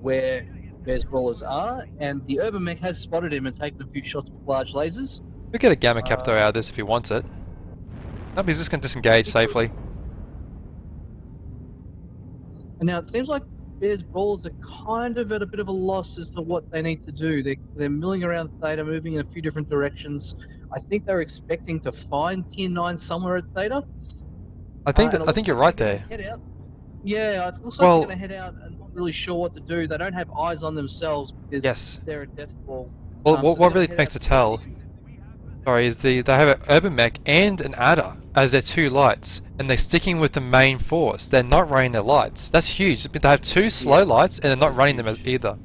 where Bears Brawlers are, and the Urban Mech has spotted him and taken a few shots with large lasers. We'll get a Gamma Capto out of this if he wants it. Nope, he's just going to disengage safely. And now it seems like Bears Brawlers are kind of at a bit of a loss as to what they need to do. They're milling around Theta, moving in a few different directions. I think they're expecting to find Tier 9 somewhere at Theta. I think you're right there. Head out. Yeah, it looks like they're going to head out and not really sure what to do. They don't have eyes on themselves because they're a death ball. Well, what really makes to tell, sorry, is they have an Urban Mech and an Adder as their 2 lights, and they're sticking with the main force. They're not running their lights. That's huge. They have 2 slow lights, and they're not running them as either.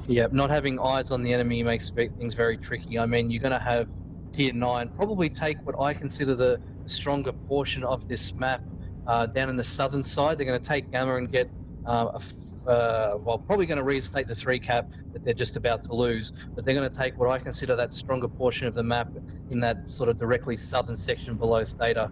Yeah, not having eyes on the enemy makes things very tricky. I mean, you're going to have tier 9 probably take what I consider the stronger portion of this map down in the southern side. They're going to take Gamma and get well, probably going to reinstate the 3 cap that they're just about to lose, but they're going to take what I consider that stronger portion of the map in that sort of directly southern section below Theta.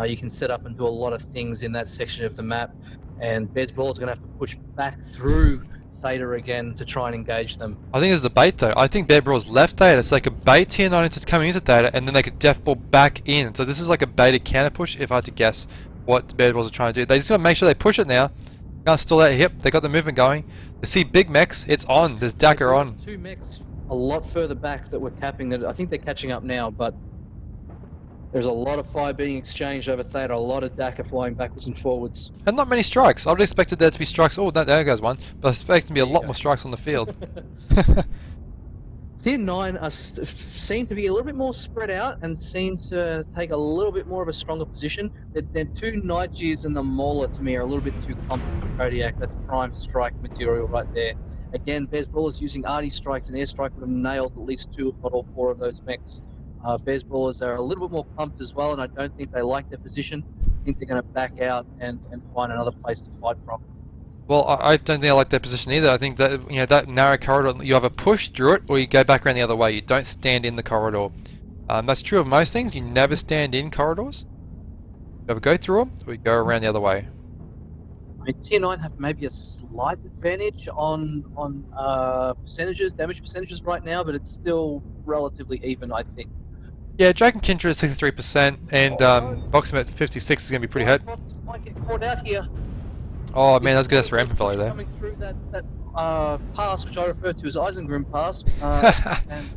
You can set up and do a lot of things in that section of the map, and Bears Brawlers are going to have to push back through Theta again to try and engage them. I think it's the bait though. I think Bear Brawl's left Theta, so they could bait tier 9 into coming into Theta, and then they could def ball back in. So this is like a baited counter push, if I had to guess what the Bear Brawls are trying to do. They just gotta make sure they push it now. Can't stall that hip. They got the movement going. They see big mechs. It's on. There's Dakar on. 2 mechs a lot further back that we're capping. That I think they're catching up now, but there's a lot of fire being exchanged over Theta. A lot of Dakar flying backwards and forwards. And not many strikes. I would have expected there to be strikes. Oh, there goes one. But I expected to be a lot more strikes on the field. Tier 9 seem to be a little bit more spread out and seem to take a little bit more of a stronger position. The 2 Night Gears and the Mauler to me are a little bit too clumpy for Kodiak. That's prime strike material right there. Again, Bears Brawlers using arty strikes and airstrike would have nailed at least 2, if not all 4 of those mechs. Bears Brawlers are a little bit more clumped as well, and I don't think they like their position. I think they're going to back out and find another place to fight from. Well, I don't think I like their position either. I think that that narrow corridor, you either push through it or you go back around the other way. You don't stand in the corridor. That's true of most things. You never stand in corridors. You either go through them or you go around the other way. I mean, Tier 9 have maybe a slight advantage on damage percentages right now, but it's still relatively even, I think. Yeah, Dragon Kindred is 63%, and Boxing at 56 is going to be pretty hurt. Fox might get caught out here. Oh man, that's good for Ramp Valley there. Coming through that pass, which I refer to as Eisengrim Pass, and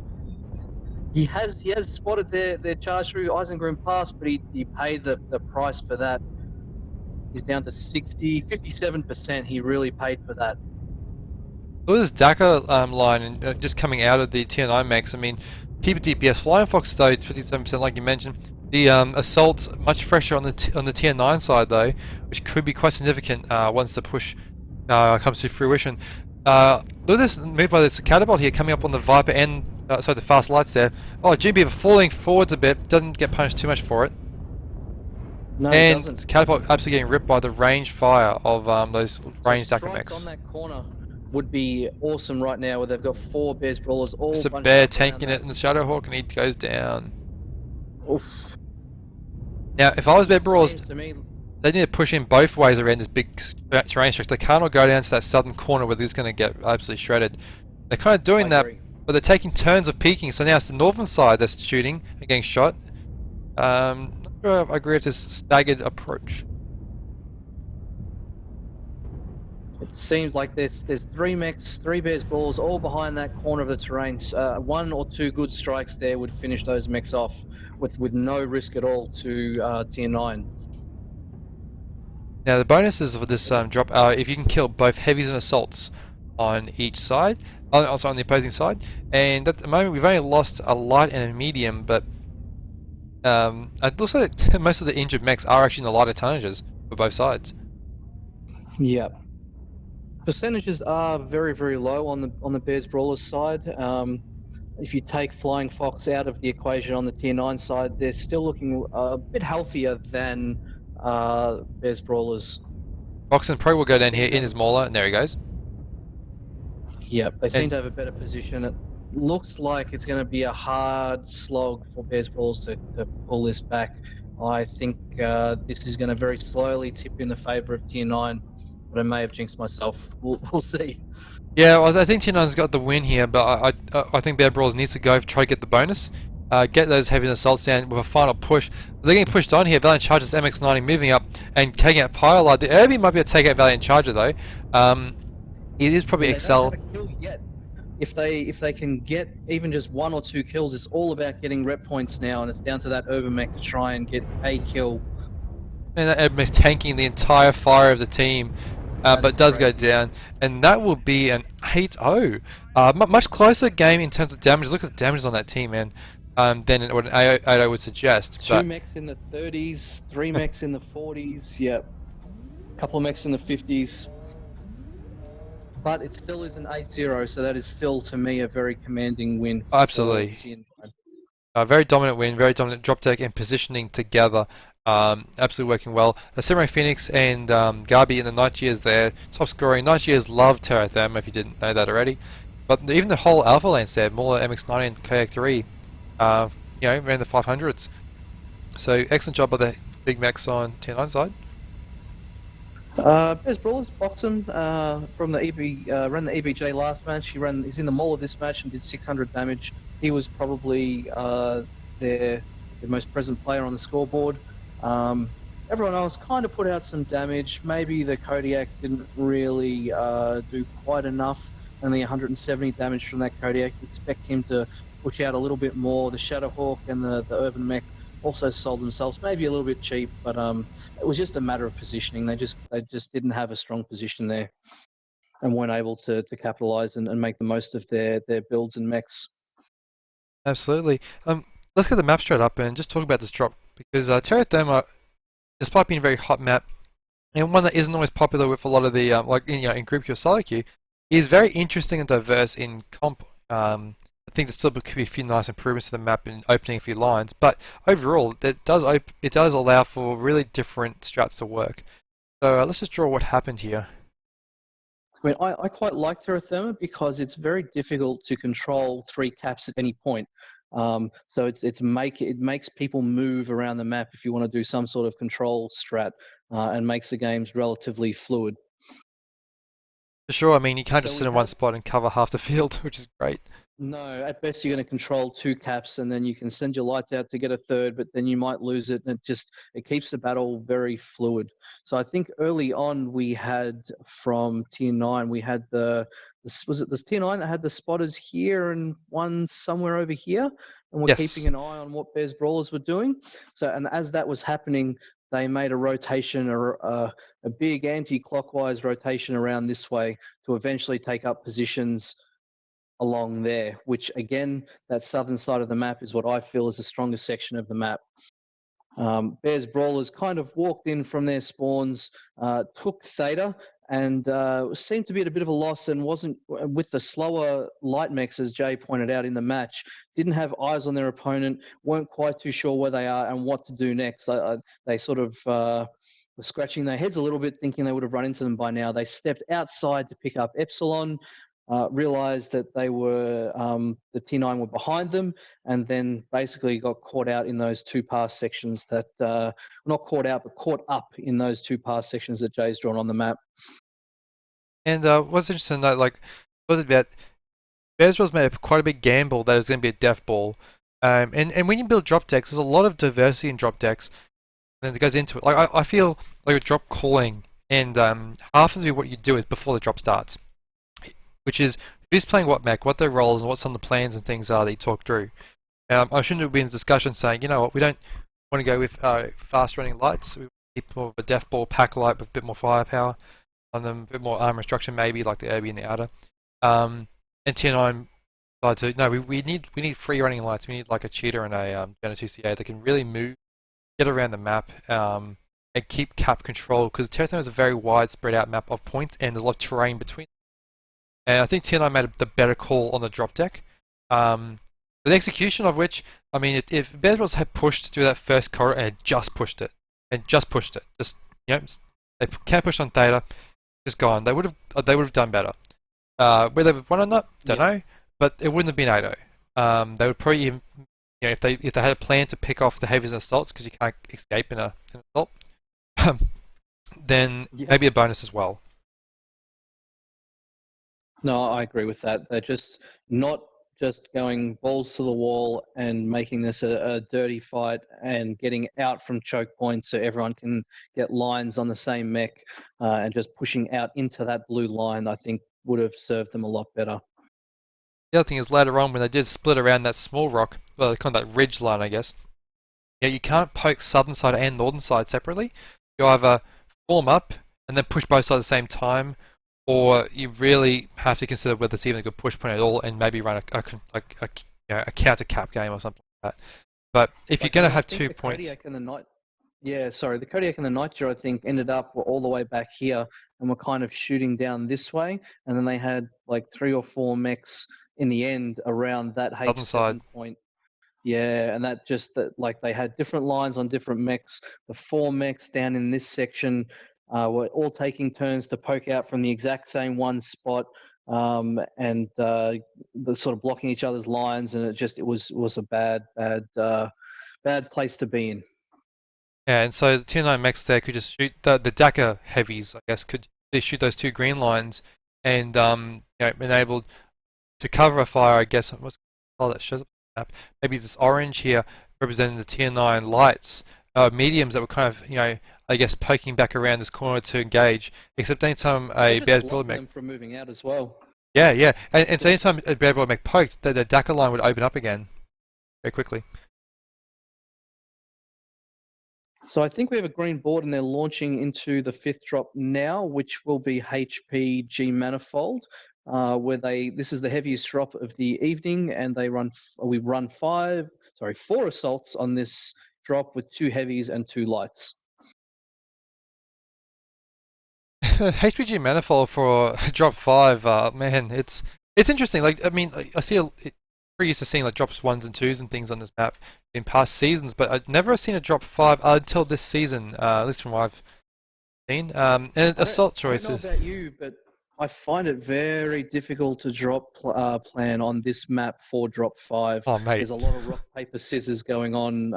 he has spotted their charge through Eisengrim Pass, but he paid the price for that. He's down to 57%. He really paid for that. Look at this Dakar line and just coming out of the tier 9 max. I mean, keep it DPS. Flying Fox though, 57% like you mentioned. The assault's much fresher on the tier 9 side though, which could be quite significant once the push comes to fruition. Look at this move by this Catapult here coming up on the Viper and sorry, the fast lights there. Oh, GB falling forwards a bit, doesn't get punished too much for it. No, and it doesn't. Catapult absolutely getting ripped by the range fire of those ranged Dakar mechs. On that corner would be awesome right now, where they've got 4 Bears Brawlers all. It's a bear tanking it in the Shadowhawk, and he goes down. Oof. Now, if I was Bear Brawlers, Seems to me, they need to push in both ways around this big terrain stretch. They can't all go down to that southern corner where they're just going to get absolutely shredded. They're kind of doing that, but they're taking turns of peeking. So now it's the northern side that's shooting and getting shot. Not sure if I agree with this staggered approach. it seems like there's 3 mechs, 3 Bears Brawlers, all behind that corner of the terrain. 1 or 2 good strikes there would finish those mechs off with no risk at all to tier 9. Now the bonuses for this drop are if you can kill both heavies and assaults on each side, also on the opposing side. And at the moment we've only lost a light and a medium, but it looks like most of the injured mechs are actually in the lighter tonnages for both sides. Yeah. Percentages are very, very low on the Bears Brawlers side. If you take Flying Fox out of the equation on the tier 9 side, they're still looking a bit healthier than Bears Brawlers. Boxing Pro will go down here in his mauler, and there he goes. Yep, they seem to have a better position. It looks like it's going to be a hard slog for Bears Brawlers to pull this back. I think this is going to very slowly tip in the favour of tier 9, but I may have jinxed myself. We'll see. Yeah, well, I think tier 9's got the win here, but I think Bear Brawlers needs to go try to get the bonus. Get those heavy assaults down with a final push. They're getting pushed on here. Valiant Charger's MX-90 moving up and taking out Pile. The Irby might be able to take out Valiant Charger though. It is probably Excel. They don't have a kill yet. If they can get even just 1 or 2 kills, it's all about getting rep points now, and it's down to that Urban to try and get a kill. And that Urban tanking the entire fire of the team. But does go down, and that will be an 8-0. Much closer game in terms of damage. Look at the damage on that team, man. Than what an 8-0 would suggest. 2 mechs in the 30s, 3 mechs in the 40s. Yep, a couple of mechs in the 50s. but it still is an 8-0, so that is still to me a very commanding win for Absolutely. Tier 9. Very dominant win, very dominant drop deck and positioning together. Absolutely working well. Samurai Phoenix and Gabi in the Night Gears there, top scoring. Night Gears love Terra Therma if you didn't know that already. But even the whole Alpha Lance there, Mauler MX-90 and Kodak 3, around the 500s. So excellent job by the big mechs on Tier 9 side. Bez Brawlers, Boxen, from the EB, ran the EBJ last match. He's in the Mauler this match and did 600 damage. He was probably their most present player on the scoreboard. Everyone else kind of put out some damage. Maybe the Kodiak didn't really do quite enough. Only 170 damage from that Kodiak. Expect him to push out a little bit more. The Shadowhawk and the Urban Mech also sold themselves maybe a little bit cheap, but it was just a matter of positioning. They just didn't have a strong position there and weren't able to capitalize and make the most of their builds and mechs. Absolutely. Let's get the map straight up and just talk about this drop because Terra Therma, despite being a very hot map and one that isn't always popular with a lot of the in group queue or solo queue, is very interesting and diverse in comp. I think there still could be a few nice improvements to the map and opening a few lines, but overall, it does allow for really different strats to work. So let's just draw what happened here. I mean, I quite like Terra Therma because it's very difficult to control 3 caps at any point. So it makes people move around the map if you want to do some sort of control strat, and makes the games relatively fluid. For sure, I mean, you can't So just we sit in one have spot and cover half the field, which is great. No, at best you're going to control 2 caps, and then you can send your lights out to get a third, but then you might lose it, and it keeps the battle very fluid. So I think early on we had from Tier 9 we had was it this Tier 9 that had the spotters here and one somewhere over here, and we're Yes. keeping an eye on what Bears Brawlers were doing. So and as that was happening, they made a rotation or a big anti-clockwise rotation around this way to eventually take up positions along there, which again, that southern side of the map is what I feel is the strongest section of the map. Bears Brawlers kind of walked in from their spawns, took Theta, and seemed to be at a bit of a loss and wasn't, with the slower light mechs, as Jay pointed out in the match, didn't have eyes on their opponent, weren't quite too sure where they are and what to do next. They sort of were scratching their heads a little bit, thinking they would have run into them by now. They stepped outside to pick up Epsilon, realized that they were the T9 were behind them, and then basically got caught out in those 2 pass sections that not caught out, but caught up in those 2 pass sections that Jay's drawn on the map. And what's interesting, though, like, was about Bears made quite a big gamble that it was going to be a death ball. And when you build drop decks, there's a lot of diversity in drop decks, and it goes into it. Like I feel like a drop calling, and half of what you do is before the drop starts, which is who's playing what mech, what their roles, and what some of the plans and things are that you talk through. I shouldn't have been in a discussion saying, you know what, we don't want to go with fast running lights. We keep more of a death ball pack light with a bit more firepower on them, a bit more armor structure maybe, like the Irby and the Outer. And Tier 9 decided to, no, we need free running lights. We need like a cheater and a Gen 2CA that can really move, get around the map, and keep cap control, because Terra Therma is a very wide spread out map of points and there's a lot of terrain between. And I think Tier 9 made the better call on the drop deck. The execution of which, I mean, if Bears had pushed through that first corridor and just pushed it, just they can't push on Theta, just gone. They would have done better. Whether they've won or not, don't know. But it wouldn't have been 8-0. They would probably even, if they had a plan to pick off the heavies and assaults, because you can't escape in an assault, then maybe a bonus as well. No, I agree with that. They're just not just going balls to the wall and making this a dirty fight and getting out from choke points so everyone can get lines on the same mech, and just pushing out into that blue line, I think would have served them a lot better. The other thing is later on when they did split around that small rock, well, kind of that ridge line, I guess. Yeah, you can't poke southern side and northern side separately. You either form up and then push both sides at the same time, or you really have to consider whether it's even a good push point at all, and maybe run a counter cap game or something like that. But if you're going to have 2 points, The Kodiak and the Nightjar, I think, ended up all the way back here, and were kind of shooting down this way, and then they had like 3 or 4 mechs in the end around that Southern side. H7 point. Yeah, and that just that like they had different lines on different mechs. The 4 mechs down in this section were all taking turns to poke out from the exact same one spot, and the sort of blocking each other's lines, and it was a bad place to be in. Yeah, and so the tier 9 mechs there could just shoot the Dakar heavies, I guess, could they shoot those two green lines and enabled to cover a fire, I guess. What's oh, that shows up on the map. Maybe this orange here representing the tier 9 lights, mediums that were kind of, I guess, poking back around this corner to engage. Except anytime a They just Bears blocked Brawler mech. them from moving out as well. Yeah, yeah. And so anytime a Bears Brawler mech poked, the Dakar line would open up again very quickly. So I think we have a green board, and they're launching into the 5th drop now, which will be HPG Manifold, where this is the heaviest drop of the evening, and we run 4 assaults on this drop with 2 heavies and 2 lights. HPG manifold for drop 5, man, it's interesting. Like, I mean, I see pretty used to seeing like drops 1s and 2s and things on this map in past seasons, but I've never seen a drop 5 until this season, at least from what I've seen. And assault choices. I don't know about you, but I find it very difficult to drop plan on this map for drop 5. Oh, mate. There's a lot of rock, paper, scissors going on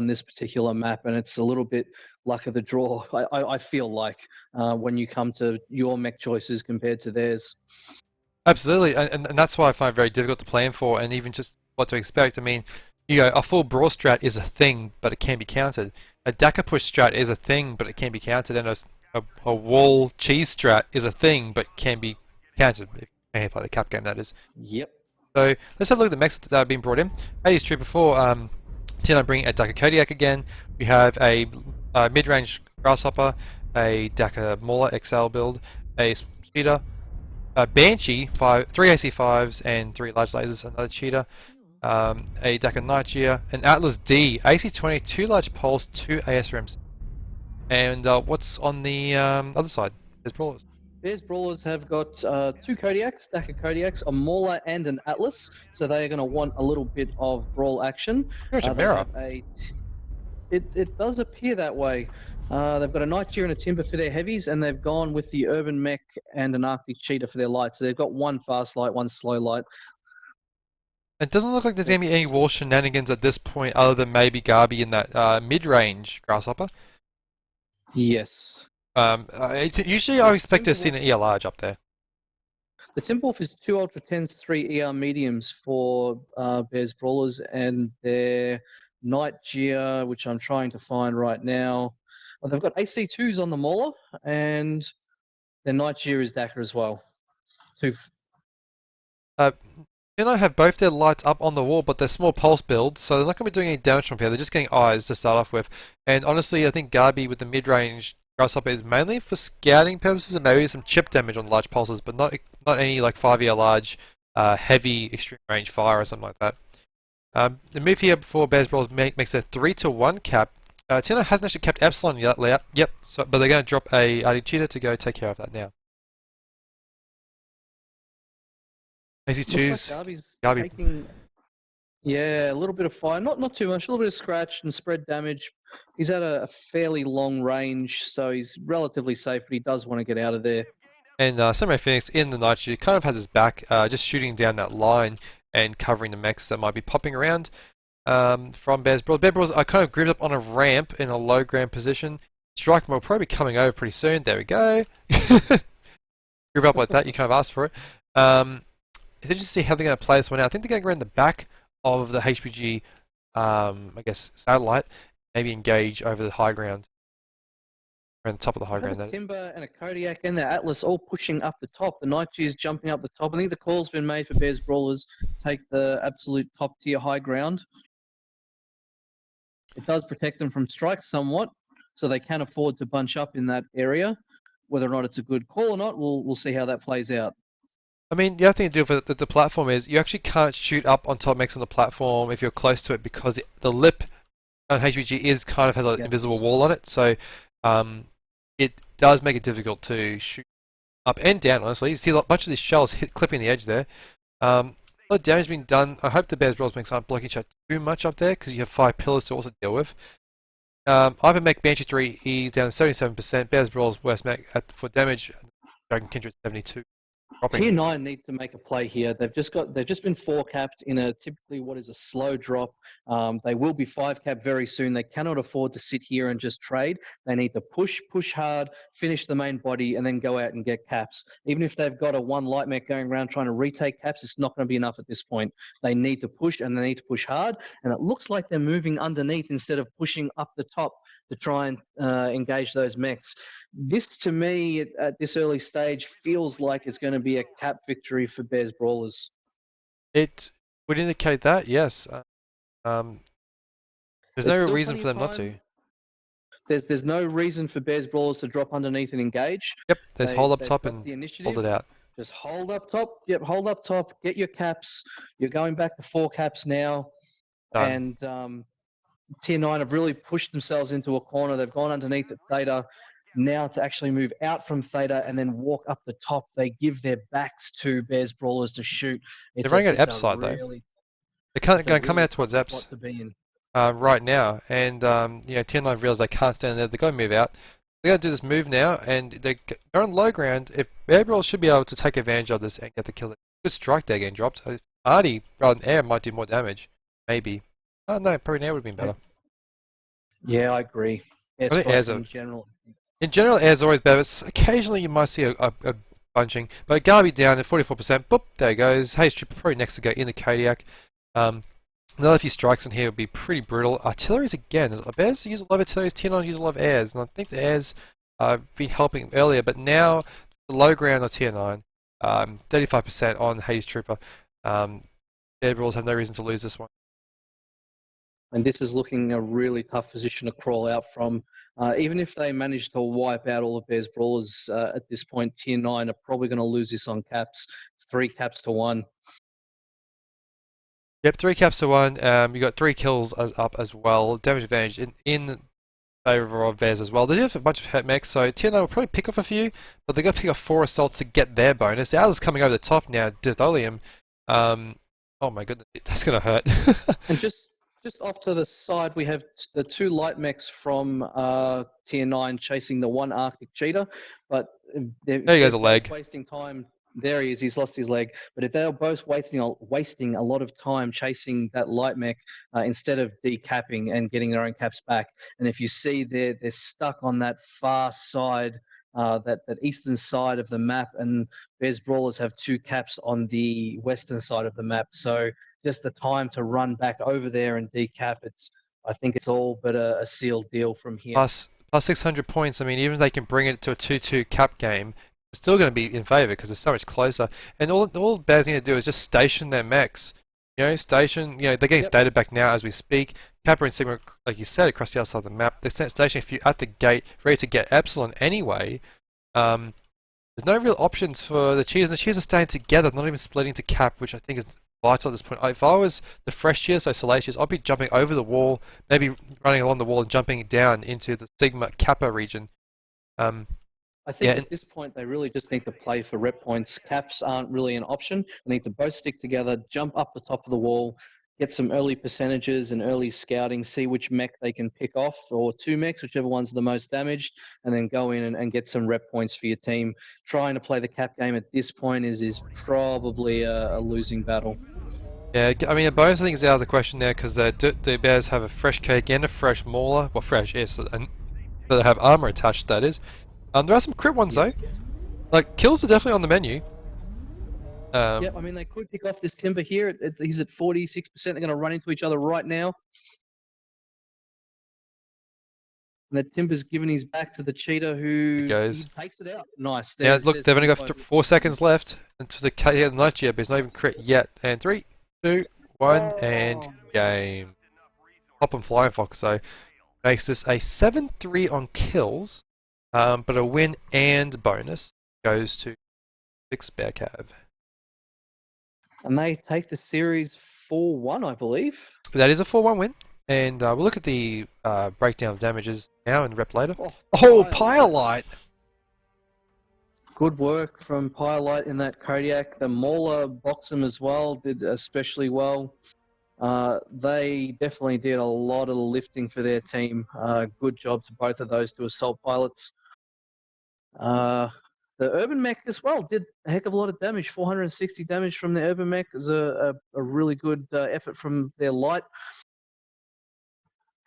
this particular map, and it's a little bit luck of the draw. I feel like when you come to your mech choices compared to theirs. Absolutely, and that's why I find it very difficult to plan for, and even just what to expect. I mean, a full brawl strat is a thing, but it can be countered. A Dakar push strat is a thing, but it can be countered, and a wall cheese strat is a thing, but can be countered. If you can play the cap game, that is. Yep. So let's have a look at the mechs that have been brought in. As true before, Tina bringing a Dakar Kodiak again. We have a mid-range Grasshopper, a Dakar Mauler XL build, a Cheetah, a Banshee, 3 AC5s and 3 large lasers, another Cheetah, a Dakar Nightgear, an Atlas D, AC20, 2 large poles, 2 ASRMs. And what's on the other side? There's Brawlers. Bears Brawlers have got 2 Kodiaks, Dakar Kodiaks, a Mauler and an Atlas, so they are going to want a little bit of brawl action. Pretty much a mirror. It does appear that way. They've got a Nightgear and a Timber for their heavies, and they've gone with the Urban Mech and an Arctic Cheetah for their lights. So they've got 1 fast light, 1 slow light. It doesn't look like there's going to be any wall shenanigans at this point other than maybe Garby in that mid-range Grasshopper. Yes. Usually I expect to see an ER large up there. The Timberwolf is 2 Ultra 10s, 3 ER mediums for Bears Brawlers, and their Nightgear, which I'm trying to find right now. Well, they've got AC2s on the Mauler, and their Nightgear is Dakar as well. They have both their lights up on the wall, but they're small pulse builds, so they're not going to be doing any damage from here. They're just getting eyes to start off with. And honestly, I think Garby with the mid-range Grasshopper is mainly for scouting purposes and maybe some chip damage on large pulses, but not any like 5-year large, heavy extreme range fire or something like that. The move here for Bears Brawlers makes a 3-1 cap. Tina hasn't actually kept Epsilon yet. Yep. But they're going to drop a Arctic Cheetah to go take care of that now. AC2's Garby taking, a little bit of fire, not too much, a little bit of scratch and spread damage. He's at a fairly long range, so he's relatively safe, but he does want to get out of there. And Samurai Phoenix in the Nightgear kind of has his back, just shooting down that line and covering the mechs that might be popping around from Bears Brawlers. Bears Brawlers are kind of gripped up on a ramp in a low ground position. Striker will probably be coming over pretty soon. There we go. Grip up like that, you kind of asked for it. It's interesting to see how they're going to play this one out. I think they're going to go around the back of the HPG, I guess, satellite, maybe engage over the high ground. Around the top of the high ground. A Timber and a Kodiak and the Atlas all pushing up the top. The Nightgear is jumping up the top. I think the call's been made for Bears Brawlers to take the absolute top tier high ground. It does protect them from strikes somewhat, so they can afford to bunch up in that area. Whether or not it's a good call or not, we'll see how that plays out. I mean, the other thing to do with the platform is you actually can't shoot up on top mechs on the platform if you're close to it because the lip on HPG kind of has an invisible wall on it. So it does make it difficult to shoot up and down, honestly. You see a bunch of these shells clipping the edge there. A lot of damage being done. I hope the Bears Rolls makes aren't blocking each other too much up there because you have 5 pillars to also deal with. Ivan Mech Banshee 3, he's down to 77%. Bears Rolls West Mech for damage. Dragon Kindred 72. Tier Dropping. 9 need to make a play here. They've just been 4 capped in a typically what is a slow drop. They will be 5 cap very soon. They cannot afford to sit here and just trade. They need to push hard, finish the main body, and then go out and get caps. Even if they've got a 1 light mech going around trying to retake caps, it's not going to be enough at this point. They need to push, and they need to push hard. And it looks like they're moving underneath instead of pushing up the top to try and engage those mechs. This, to me, at this early stage, feels like it's going to be a cap victory for Bears Brawlers. It would indicate that, yes. There's no real reason for them not to. There's no reason for Bears Brawlers to drop underneath and engage. Yep, there's hold up they've top got and the initiative. hold it out. Just hold up top. Yep, hold up top. Get your caps. You're going back to 4 caps now. Done. And Tier 9 have really pushed themselves into a corner. They've gone underneath at Theta. Now to actually move out from Theta and then walk up the top, they give their backs to Bears Brawlers to shoot. They're running at Ep side, though. They're going to come out towards Eps right now. And, Tier 9 realize they can't stand there. They've got to move out. They're going to do this move now, and they're on low ground. If Bear Brawlers should be able to take advantage of this and get the kill. Good strike there getting dropped. Artie, rather than air, might do more damage. Maybe. Oh, no, probably air would have been better. Yeah, I agree. I think air's in general, air's always better. But occasionally, you might see a bunching. But Garby down at 44%. Boop, there he goes. Hayes Trooper probably next to go in the Kodiak. Another few strikes in here would be pretty brutal. Artilleries again. Bears use a lot of artilleries. Tier 9 use a lot of airs. And I think the airs have been helping earlier. But now, the low ground on Tier 9, 35% on Hades Trooper. Bear Brawlers have no reason to lose this one. And this is looking a really tough position to crawl out from. Even if they manage to wipe out all of Bears Brawlers at this point, Tier 9 are probably going to lose this on caps. It's 3 caps to 1. Yep, 3 caps to 1. You got 3 kills up as well. Damage advantage in favour of Bears as well. They do have a bunch of het mechs, so Tier 9 will probably pick off a few, but they've got to pick off 4 assaults to get their bonus. The others coming over the top now, Ditholium. Oh my goodness, that's going to hurt. And just off to the side, we have the 2 light mechs from Tier 9 chasing the 1 Arctic Cheetah, but there goes a leg. Wasting time. There he is. He's lost his leg. But if they're both wasting a lot of time chasing that light mech instead of decapping and getting their own caps back, and if you see they're stuck on that far side, that eastern side of the map, and Bears Brawlers have 2 caps on the western side of the map. So just the time to run back over there and decap, I think it's all but a sealed deal from here. Plus 600 points. I mean, even if they can bring it to a 2-2 cap game, it's still going to be in favour because it's so much closer. And all Bears need to do is just station their mechs. They're getting data back now as we speak. Kappa and Sigma, like you said, across the other side of the map. They're stationing a few at the gate, ready to get Epsilon anyway. There's no real options for the Cheetahs, and the Cheetahs are staying together, not even splitting to cap, which I think is vital at this point. If I was the fresh Cheetahs, so Salacious, I'd be jumping over the wall, maybe running along the wall and jumping down into the Sigma Kappa region. I think at this point they really just need to play for rep points. Caps aren't really an option. They need to both stick together, jump up the top of the wall, get some early percentages and early scouting, see which mech they can pick off, or 2 mechs, whichever one's the most damaged, and then go in and get some rep points for your team. Trying to play the cap game at this point is probably a losing battle. Yeah, I mean, a bonus I think is out of the question there because the Bears have a fresh cake and a fresh mauler. Well, fresh, yes, and they have armor attached, that is. There are some crit ones though. Like, kills are definitely on the menu. Yeah, I mean, they could pick off this Timber here. He's at 46%. They're going to run into each other right now. And the Timber's given his back to the Cheetah, who he takes it out. Nice. Yeah, look, they've only got 4 seconds left into the night yet, but it's not even crit yet. And 3, 2, 1, and game. Hop on Flying Fox, so makes this a 7-3 on kills. But a win and bonus goes to 6 Bear Cav. And they take the series 4-1, I believe. That is a 4-1 win. And we'll look at the breakdown of damages now and rep later. Oh, Oh, Pyrelight. Pyrelight! Good work from Pyrelight in that Kodiak. The Mauler Boxem as well did especially well. They definitely did a lot of the lifting for their team. Good job to both of those two assault pilots. The Urban Mech as well did a heck of a lot of damage. 460 damage from the Urban Mech is a really good effort from their light.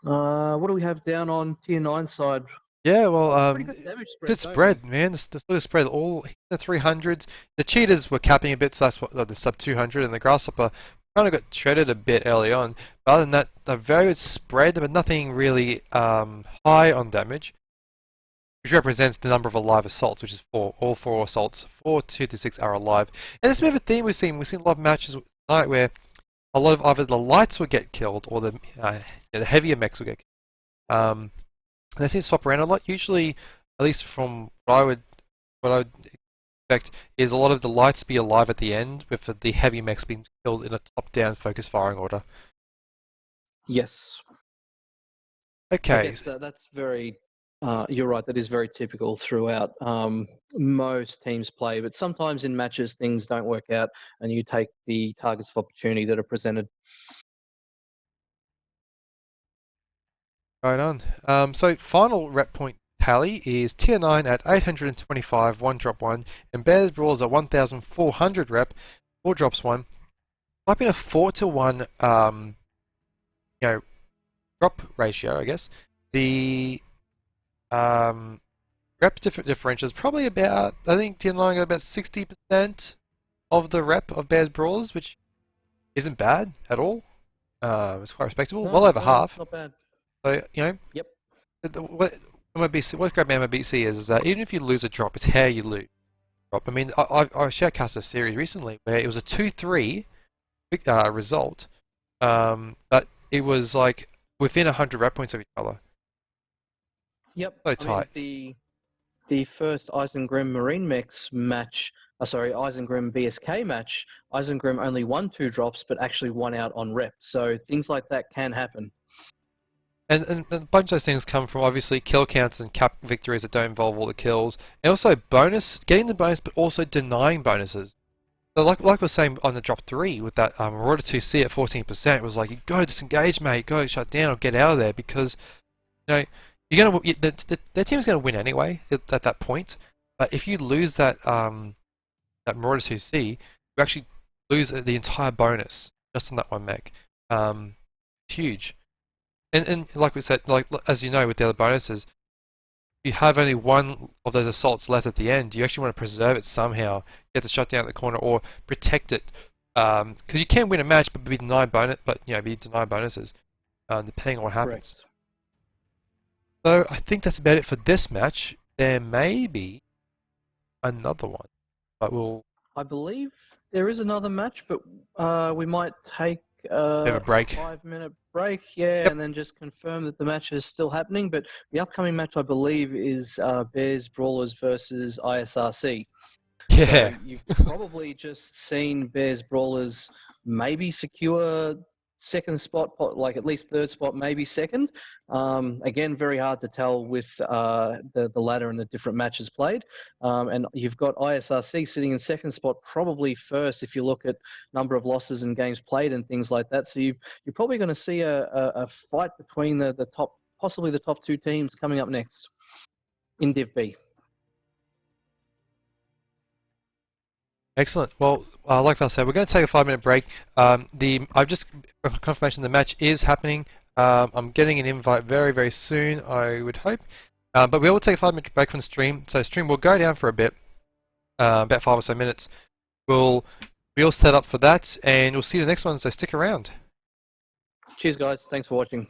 What do we have down on tier 9 side? Yeah, well, Pretty good damage spread, good don't spread, man. This little spread, all the 300s. The cheaters were capping a bit, so that's what the sub 200, and the grasshopper kind of got shredded a bit early on. But other than that, a very good spread, but nothing really high on damage, which represents the number of alive assaults, which is all four assaults. 4, 2 to 6 are alive, and it's a bit of a theme we've seen. We've seen a lot of matches tonight where a lot of either the lights would get killed or the heavier mechs would get killed. They seem to swap around a lot. Usually, at least from what I would expect, is a lot of the lights be alive at the end, with the heavy mechs being killed in a top-down focus firing order. Yes. I Okay. guess that's very. You're right. That is very typical throughout most teams play, but sometimes in matches things don't work out, and you take the targets of opportunity that are presented. Right on. So final rep point tally is tier 9 at 825, 1 drop 1, and Bears Brawls at 1400 rep, 4 drops 1. Might be a 4 to 1 drop ratio, I guess. The rep differential is probably about, I think tier 9 got about 60% of the rep of Bears Brawlers, which isn't bad at all. It's quite respectable. No, well over half. Not bad. So, Yep. What Grab MRBC is that even if you lose a drop, it's how you lose. Drop. I mean, I shoutcast a series recently where it was a 2-3 result, but it was like within 100 rep points of each other. Yep. So tight. I mean, the first Eisengrim Marine Mechs match, Eisengrim BSK match, Eisengrim only won 2 drops, but actually won out on rep. So things like that can happen. And a bunch of those things come from obviously kill counts and cap victories that don't involve all the kills, and also getting the bonus, but also denying bonuses. So like I was saying on the drop 3 with that Marauder 2C at 14%, it was like, you got to disengage, mate, you got to shut down or get out of there, because you're gonna their team's gonna win anyway at that point. But if you lose that Marauder 2C, you actually lose the entire bonus just on that one mech. Huge. And like we said, like as you know with the other bonuses, if you have only one of those assaults left at the end, you actually want to preserve it somehow. You have to shut down the corner or protect it, because you can win a match but be denied bonuses, depending on what happens. Correct. So I think that's about it for this match. There may be another one, but I believe there is another match, but we might take have a break. 5-minute break, yeah, Yep. and then just confirm that the match is still happening. But the upcoming match, I believe, is Bears Brawlers versus ISRC. Yeah. So you've probably just seen Bears Brawlers maybe secure second spot, like at least third spot, maybe second. Again, very hard to tell with the ladder and the different matches played. And you've got ISRC sitting in second spot, probably first if you look at number of losses and games played and things like that. So you're probably going to see a fight between the top, possibly the top 2 teams coming up next in Div B. Excellent. Well, like Val said, we're going to take a 5-minute break. I've just confirmation the match is happening. I'm getting an invite very, very soon, I would hope. But we will take a 5-minute break from the stream. So stream will go down for a bit, about 5 or so minutes. We'll be all set up for that, and we'll see you in the next one. So stick around. Cheers, guys. Thanks for watching.